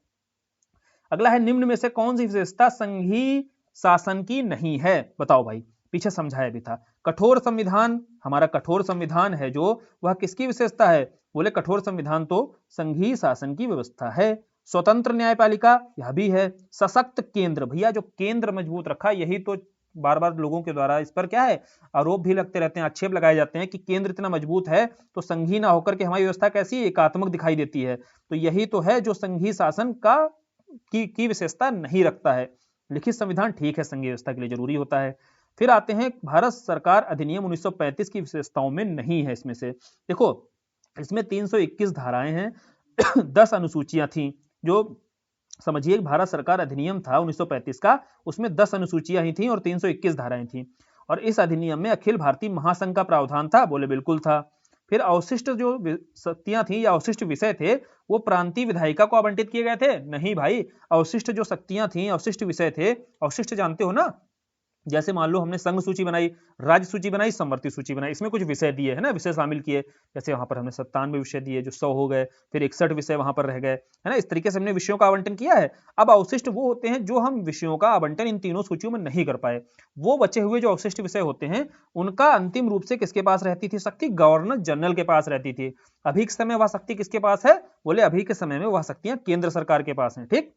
अगला है निम्न में से कौन सी विशेषता संघीय शासन की नहीं है? बताओ भाई, पीछे समझाया भी था। कठोर संविधान, हमारा कठोर संविधान है जो, वह किसकी विशेषता है? बोले कठोर संविधान तो संघीय शासन की व्यवस्था है। स्वतंत्र न्यायपालिका, यह भी है। सशक्त केंद्र, भैया जो केंद्र मजबूत रखा, यही तो बार बार लोगों के द्वारा इस पर क्या है, आरोप भी लगते रहते हैं, आक्षेप लगाए जाते हैं कि केंद्र इतना मजबूत है तो संघीय ना होकर के हमारी व्यवस्था कैसी एकात्मक दिखाई देती है। तो यही तो है जो संघीय शासन का की विशेषता नहीं रखता है। लिखित संविधान ठीक है, संघीय व्यवस्था के लिए जरूरी होता है। फिर आते हैं भारत सरकार अधिनियम 1935 की विशेषताओं में नहीं है। इसमें से देखो, इसमें 321 धाराएं हैं 10 अनुसूचियां थी। जो समझिए भारत सरकार अधिनियम था 1935 का, उसमें 10 अनुसूचियां ही थी और 321 धाराएं थी। और इस अधिनियम में अखिल भारतीय महासंघ का प्रावधान था? बोले बिल्कुल था। फिर अवशिष्ट जो शक्तियां थी या अवशिष्ट विषय थे वो प्रांतीय विधायिका को आवंटित किए गए थे? नहीं भाई, अवशिष्ट जो शक्तियां थी, अवशिष्ट विषय थे, अवशिष्ट जानते हो ना, जैसे मान लो हमने संघ सूची बनाई, राज्य सूची बनाई, समवर्ती सूची बनाई, इसमें कुछ विषय दिए है ना, विषय शामिल किए। जैसे वहां पर हमने 97 विषय दिए जो 100 हो गए, फिर 61 विषय वहां पर रह गए, है ना। इस तरीके से हमने विषयों का आवंटन किया है। अब अवशिष्ट वो होते हैं जो हम विषयों का आवंटन इन तीनों सूचियों में नहीं कर पाए। वो बचे हुए जो अवशिष्ट विषय होते हैं उनका अंतिम रूप से किसके पास रहती थी शक्ति? गवर्नर जनरल के पास रहती थी। अभी के समय वह शक्ति किसके पास है? बोले अभी के समय में वह शक्तियां केंद्र सरकार के पास है। ठीक,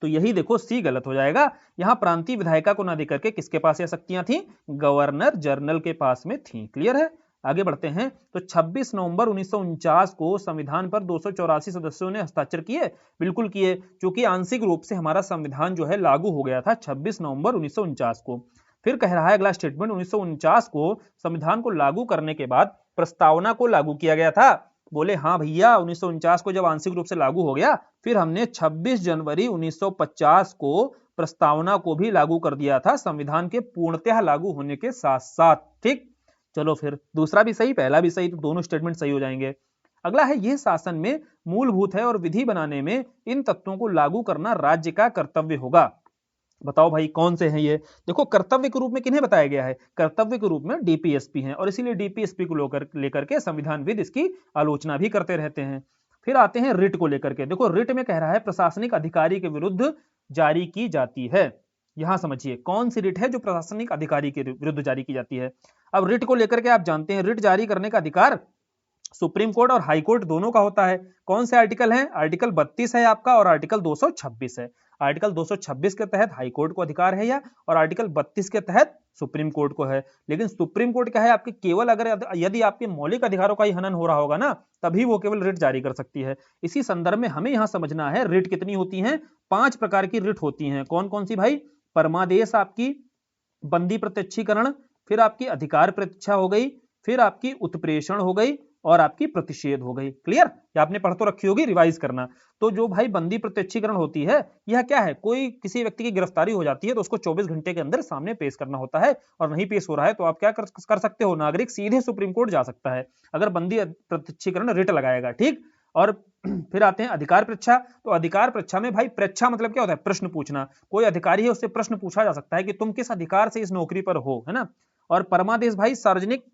तो यही देखो सी गलत हो जाएगा। यहां प्रांतीय विधायिका को ना देकर के किसके पास ये शक्तियां थी? गवर्नर जनरल के पास में थी। क्लियर है? आगे बढ़ते हैं। तो 26 नवंबर 1949 को संविधान पर 284 सदस्यों ने हस्ताक्षर किए? बिल्कुल किए, क्योंकि आंशिक रूप से हमारा संविधान जो है लागू हो गया था 26 नवंबर 1949 को। फिर कह रहा है अगला स्टेटमेंट, 1949 को संविधान को लागू करने के बाद प्रस्तावना को लागू किया गया था? बोले हाँ भैया, 1949 को जब आंशिक रूप से लागू हो गया, फिर हमने 26 जनवरी 1950 को प्रस्तावना को भी लागू कर दिया था, संविधान के पूर्णतः लागू होने के साथ साथ। ठीक, चलो फिर दूसरा भी सही, पहला भी सही, तो दोनों स्टेटमेंट सही हो जाएंगे। अगला है यह शासन में मूलभूत है और विधि बनाने में इन तत्वों को लागू करना राज्य का कर्तव्य होगा। बताओ भाई कौन से हैं ये? देखो कर्तव्य के रूप में किन्हें बताया गया है? कर्तव्य के रूप में डीपीएसपी हैं, और इसीलिए डीपीएसपी को लेकर के संविधानविद इसकी आलोचना भी करते रहते हैं। फिर आते हैं रिट को लेकर के। देखो रिट में कह रहा है प्रशासनिक अधिकारी के विरुद्ध जारी की जाती है। यहां समझिए कौन सी रिट है जो प्रशासनिक अधिकारी के विरुद्ध जारी की जाती है। अब रिट को लेकर के आप जानते हैं रिट जारी करने का अधिकार सुप्रीम कोर्ट और हाई कोर्ट दोनों का होता है। कौन से आर्टिकल है? आर्टिकल 32 है आपका और आर्टिकल 226 है। आर्टिकल 226 के तहत हाई कोर्ट को अधिकार है, या और आर्टिकल 32 के तहत सुप्रीम कोर्ट को है। लेकिन सुप्रीम कोर्ट क्या है, आपके केवल अगर यदि आपके मौलिक अधिकारों का ही हनन हो रहा होगा ना, तभी वो केवल रिट जारी कर सकती है। इसी संदर्भ में हमें यहां समझना है रिट कितनी होती हैं। 5 प्रकार की रिट होती हैं। कौन कौन सी भाई? परमादेश आपकी, बंदी प्रत्यक्षीकरण, फिर आपकी अधिकार प्रतीक्षा हो गई, फिर आपकी उत्प्रेषण हो गई, और आपकी प्रतिषेध हो गई। क्लियर? ये आपने पढ़ तो रखी होगी, रिवाइज करना। तो जो भाई बंदी प्रत्यक्षीकरण होती है, यह क्या है, कोई किसी व्यक्ति की गिरफ्तारी हो जाती है तो उसको 24 घंटे के अंदर सामने पेश करना होता है, और नहीं पेश हो रहा है तो आप क्या कर सकते हो, नागरिक सीधे सुप्रीम कोर्ट जा सकता है अगर बंदी प्रत्यक्षीकरण रिट लगाएगा। ठीक। और फिर आते हैं अधिकार परीक्षा। तो अधिकार परीक्षा में भाई, परीक्षा मतलब क्या होता है, प्रश्न पूछना। कोई अधिकारी है उससे प्रश्न पूछा जा सकता है कि तुम किस अधिकार से इस नौकरी पर हो, है ना। और परमादेश भाई सार्वजनिक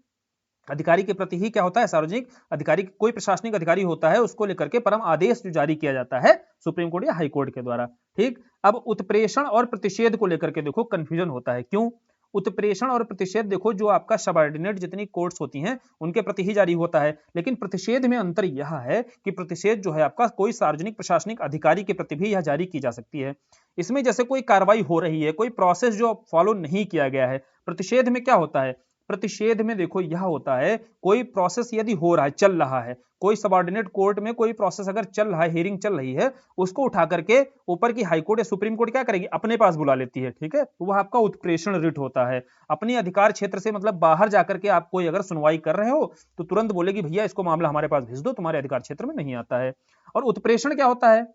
अधिकारी के प्रति ही क्या होता है, सार्वजनिक अधिकारी, कोई प्रशासनिक अधिकारी होता है उसको लेकर के परम आदेश जो जारी किया जाता है सुप्रीम कोर्ट या हाई कोर्ट के द्वारा। ठीक। अब उत्प्रेषण और प्रतिषेध को लेकर के देखो कंफ्यूजन होता है। क्यों? उत्प्रेषण और प्रतिषेध देखो, जो आपका सबऑर्डिनेट जितनी कोर्ट्स होती हैं उनके प्रति ही जारी होता है, लेकिन प्रतिषेध में अंतर यह है कि प्रतिषेध जो है आपका कोई सार्वजनिक प्रशासनिक अधिकारी के प्रति भी यह जारी की जा सकती है। इसमें जैसे कोई कार्रवाई हो रही है, कोई प्रोसेस जो फॉलो नहीं किया गया है। प्रतिषेध में क्या होता है, प्रतिषेध में देखो यह होता है, कोई प्रोसेस यदि हो रहा है, चल रहा है, कोई सबऑर्डिनेट कोर्ट में कोई प्रोसेस अगर चल रहा है, हियरिंग चल रही है, उसको उठा करके ऊपर की हाई कोर्ट या सुप्रीम कोर्ट क्या करेगी, अपने पास बुला लेती है। ठीक है, तो वह आपका उत्प्रेषण रिट होता है। अपनी अधिकार क्षेत्र से मतलब बाहर जाकर के आप कोई अगर सुनवाई कर रहे हो तो तुरंत बोलेगी भैया इसको मामला हमारे पास भेज दो, तुम्हारे अधिकार क्षेत्र में नहीं आता है। और उत्प्रेषण क्या होता है?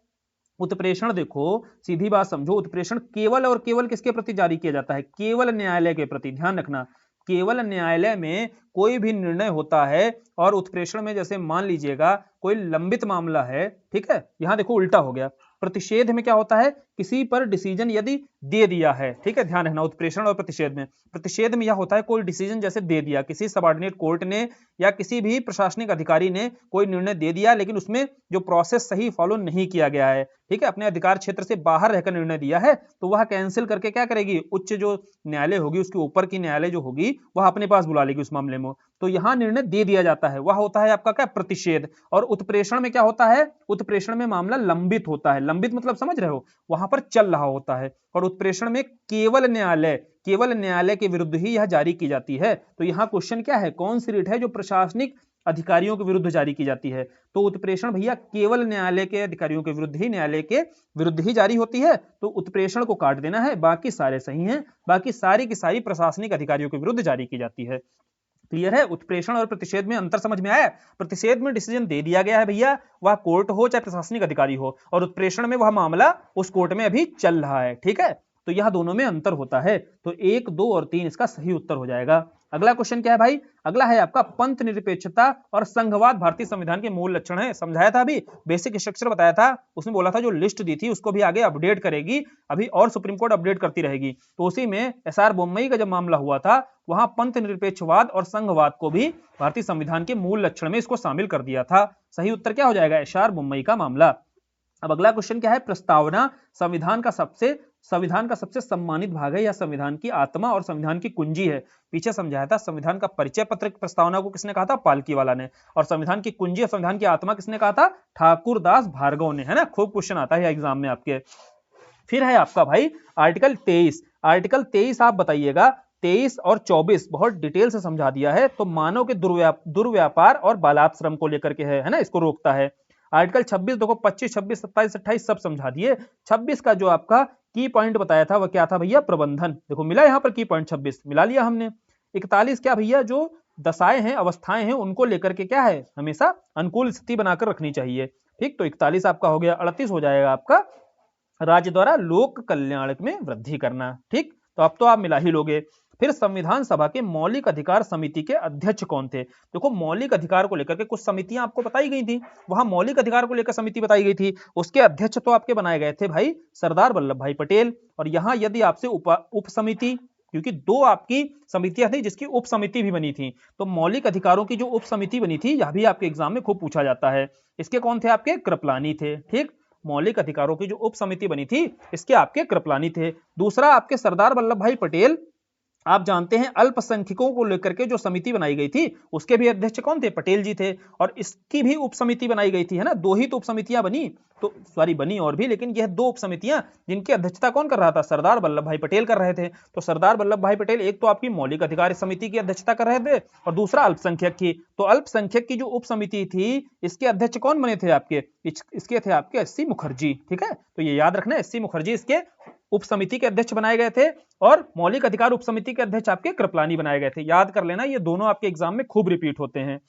उत्प्रेषण देखो, सीधी बात समझो, उत्प्रेषण केवल और केवल किसके प्रति जारी किया जाता है, केवल न्यायालय के प्रति। ध्यान रखना, केवल न्यायालय में कोई भी निर्णय होता है। और उत्प्रेषण में जैसे मान लीजिएगा कोई लंबित मामला है, ठीक है, यहां देखो उल्टा हो गया। प्रतिषेध में क्या होता है, किसी पर डिसीजन यदि दे दिया है, ठीक है, ध्यान रखना, उत्प्रेषण और प्रतिषेध में। प्रतिषेध में यह होता है कोई डिसीजन जैसे दे दिया, किसी सबऑर्डिनेट कोर्ट ने या किसी भी प्रशासनिक अधिकारी ने कोई निर्णय दे दिया, लेकिन उसमें जो प्रोसेस सही फॉलो नहीं किया गया है, ठीक है, अपने अधिकार क्षेत्र से बाहर रहकर निर्णय दिया है, तो वह कैंसिल करके क्या करेगी, उच्च जो न्यायालय होगी, उसके ऊपर की न्यायालय जो होगी, वह अपने पास बुला लेगी उस मामले में। तो यहां निर्णय दे दिया जाता है, वह होता है आपका क्या, प्रतिषेध। और उत्प्रेषण में क्या होता है, उत्प्रेषण में मामला लंबित होता है। लंबित मतलब समझ रहे हो, वहां पर चल रहा होता है। और उत्प्रेषण में केवल न्यायालय के विरुद्ध ही यह जारी की जाती है। तो यहां क्वेश्चन क्या है, कौन सी रिट है जो प्रशासनिक अधिकारियों के विरुद्ध जारी की जाती है? तो उत्प्रेषण भैया केवल न्यायालय के अधिकारियों के विरुद्ध ही, न्यायालय के विरुद्ध ही जारी होती है। तो उत्प्रेषण को काट देना है, बाकी सारे सही हैं, बाकी सारी की सारी प्रशासनिक अधिकारियों के विरुद्ध जारी की जाती है। क्लियर है? उत्प्रेषण और प्रतिषेध में अंतर समझ में आया? प्रतिषेध में डिसीजन दे दिया गया है भैया, वह कोर्ट हो चाहे प्रशासनिक अधिकारी हो, और उत्प्रेषण में वह मामला उस कोर्ट में अभी चल रहा है। ठीक है, तो यह दोनों में अंतर होता है। तो 1, 2 और 3 इसका सही उत्तर हो जाएगा। अगला क्वेश्चन क्या है भाई? अगला है आपका पंथ निरपेक्षता और संघवाद भारतीय संविधान के मूल लक्षण है। समझाया था अभी, बेसिक स्ट्रक्चर बताया था, उसमें बोला था जो लिस्ट दी थी उसको भी आगे अपडेट करेगी, अभी और सुप्रीम कोर्ट अपडेट करती रहेगी। तो उसी में एसआर बोम्मई का जब मामला हुआ था, वहां पंथ निरपेक्षवाद और संघवाद को भी भारतीय संविधान के मूल लक्षण में इसको शामिल कर दिया था। सही उत्तर क्या हो जाएगा? एसआर बोम्मई का मामला। अब अगला क्वेश्चन क्या है? प्रस्तावना संविधान का सबसे सम्मानित भाग है, या संविधान की आत्मा और संविधान की कुंजी है। पीछे समझाया था, संविधान का परिचय पत्र प्रस्तावना को किसने कहा था? पालकी वाला ने। और संविधान की कुंजी और संविधान की आत्मा किसने कहा था? ठाकुरदास भार्गव ने, है ना। खूब क्वेश्चन आता है एग्जाम में आपके। फिर है आपका भाई आर्टिकल 23। आर्टिकल 23 आप बताइएगा, 23 और 24 बहुत डिटेल से समझा दिया है। तो मानव के दुर्व्यापार और बालाश्रम को लेकर के है ना, इसको रोकता है। आर्टिकल 26 देखो, 25, 26, 27, 28 सब समझा दिए। 26 का जो आपका की पॉइंट बताया था वह क्या था भैया? प्रबंधन। देखो मिला यहाँ पर की पॉइंट, 26 मिला लिया हमने। 41 क्या भैया? जो दशाएं हैं, अवस्थाएं हैं, उनको लेकर के क्या है, हमेशा अनुकूल स्थिति बनाकर रखनी चाहिए। ठीक, तो 41 आपका हो गया। 38 हो जाएगा आपका राज्य द्वारा लोक कल्याण में वृद्धि करना। ठीक, तो अब तो आप मिला ही लोगे। फिर संविधान सभा के मौलिक अधिकार समिति के अध्यक्ष कौन थे? देखो मौलिक अधिकार को लेकर के कुछ समितियां आपको बताई गई थी, वहां मौलिक अधिकार को लेकर समिति बताई गई थी, उसके अध्यक्ष तो आपके बनाए गए थे भाई सरदार वल्लभ भाई पटेल। और यहां यदि आपसे उप समिति, क्योंकि 2 आपकी समितियां थी जिसकी उप समिति भी बनी थी, तो मौलिक अधिकारों की जो उप समिति बनी थी, यह भी आपके एग्जाम में खूब पूछा जाता है। इसके कौन थे? आपके कृपलानी थे। ठीक, मौलिक अधिकारों की जो उप समिति बनी थी, इसके आपके कृपलानी थे। दूसरा आपके सरदार वल्लभ भाई पटेल आप जानते हैं अल्पसंख्यकों को लेकर के जो समिति बनाई गई थी उसके भी अध्यक्ष कौन थे? पटेल जी थे। और इसकी भी उप समिति बनाई गई थी, है ना, 2 ही तो उप समितियां बनी, तो सॉरी बनी और भी, लेकिन यह 2 उप समितियां जिनकी अध्यक्षता कौन कर रहा था? सरदार वल्लभ भाई पटेल कर रहे थे। तो सरदार वल्लभ भाई पटेल एक तो आपकी मौलिक अधिकार समिति की अध्यक्षता कर रहे थे और दूसरा अल्पसंख्यक की। तो अल्पसंख्यक की जो उप समिति थी इसके अध्यक्ष कौन बने थे आपके? इसके थे आपके एस.सी. मुखर्जी। ठीक है, तो ये याद रखना, एस.सी. मुखर्जी इसके उप समिति के अध्यक्ष बनाए गए थे और मौलिक अधिकार उप समिति के अध्यक्ष आपके कृपलानी बनाए गए थे। याद कर लेना, ये दोनों आपके एग्जाम में खूब रिपीट होते हैं।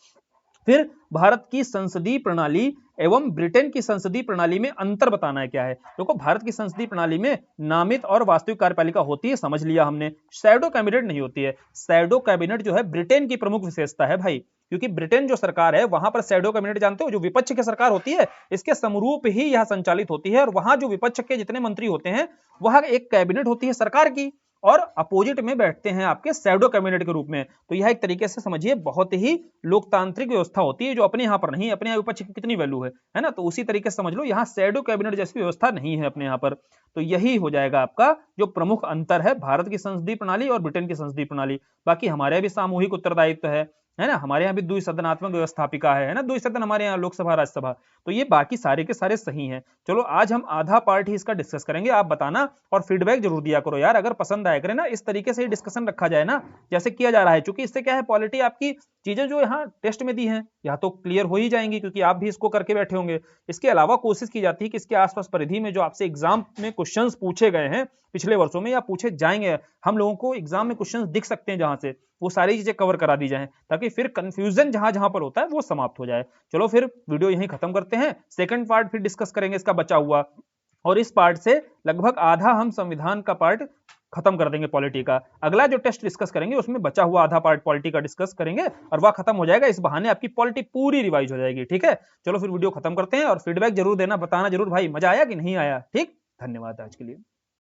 फिर भारत की संसदीय प्रणाली एवं ब्रिटेन की संसदीय प्रणाली में अंतर बताना है क्या है। देखो, भारत की संसदीय प्रणाली में नामित और वास्तविक कार्यपालिका होती है, समझ लिया हमने। शैडो कैबिनेट नहीं होती है। शैडो कैबिनेट जो है ब्रिटेन की प्रमुख विशेषता है भाई, क्योंकि ब्रिटेन जो सरकार है वहां पर शैडो कैबिनेट, जानते हो, जो विपक्ष की सरकार होती है इसके समरूप ही यह संचालित होती है। और वहां जो विपक्ष के जितने मंत्री होते हैं वह एक कैबिनेट होती है सरकार की, और अपोजिट में बैठते हैं आपके शैडो कैबिनेट के रूप में। तो यह एक तरीके से समझिए बहुत ही लोकतांत्रिक व्यवस्था होती है, जो अपने यहाँ पर नहीं, अपने यहाँ विपक्ष की कितनी वैल्यू है ना। तो उसी तरीके से समझ लो, यहाँ शैडो कैबिनेट जैसी व्यवस्था नहीं है अपने यहाँ पर। तो यही हो जाएगा आपका जो प्रमुख अंतर है भारत की संसदीय प्रणाली और ब्रिटेन की संसदीय प्रणाली। बाकी हमारे भी सामूहिक उत्तरदायित्व है ना, हमारे यहाँ भी द्विसदनात्मक व्यवस्थापिका है ना, द्विसदन हमारे यहाँ लोकसभा राज्यसभा। तो ये बाकी सारे के सारे सही हैं। चलो आज हम आधा पार्ट ही इसका डिस्कस करेंगे, आप बताना और फीडबैक जरूर दिया करो यार, अगर पसंद आया करे ना इस तरीके से डिस्कशन रखा जाए ना जैसे किया जा रहा है। क्योंकि इससे क्या है, पॉलिटी आपकी चीजें जो यहाँ टेस्ट में दी हैं यहाँ तो क्लियर हो ही जाएंगी, क्योंकि आप भी इसको करके बैठे होंगे। इसके अलावा कोशिश की जाती है कि इसके आसपास परिधि में जो आपसे एग्जाम में क्वेश्चंस पूछे गए हैं पिछले वर्षों में या पूछे जाएंगे, हम लोगों को एग्जाम में क्वेश्चंस दिख सकते हैं जहां से, वो सारी चीजें कवर करा दी जाए, ताकि फिर कंफ्यूजन जहां जहां पर होता है वो समाप्त हो जाए। चलो फिर वीडियो यहीं खत्म करते हैं, सेकंड पार्ट फिर डिस्कस करेंगे इसका बचा हुआ। और इस पार्ट से लगभग आधा हम संविधान का पार्ट खत्म कर देंगे पॉलिटी का। अगला जो टेस्ट डिस्कस करेंगे उसमें बचा हुआ आधा पार्ट पॉलिटी का डिस्कस करेंगे और वह खत्म हो जाएगा। इस बहाने आपकी पॉलिटी पूरी रिवाइज हो जाएगी। ठीक है, चलो फिर वीडियो खत्म करते हैं और फीडबैक जरूर देना, बताना जरूर भाई मजा आया कि नहीं आया। ठीक, धन्यवाद आज के लिए।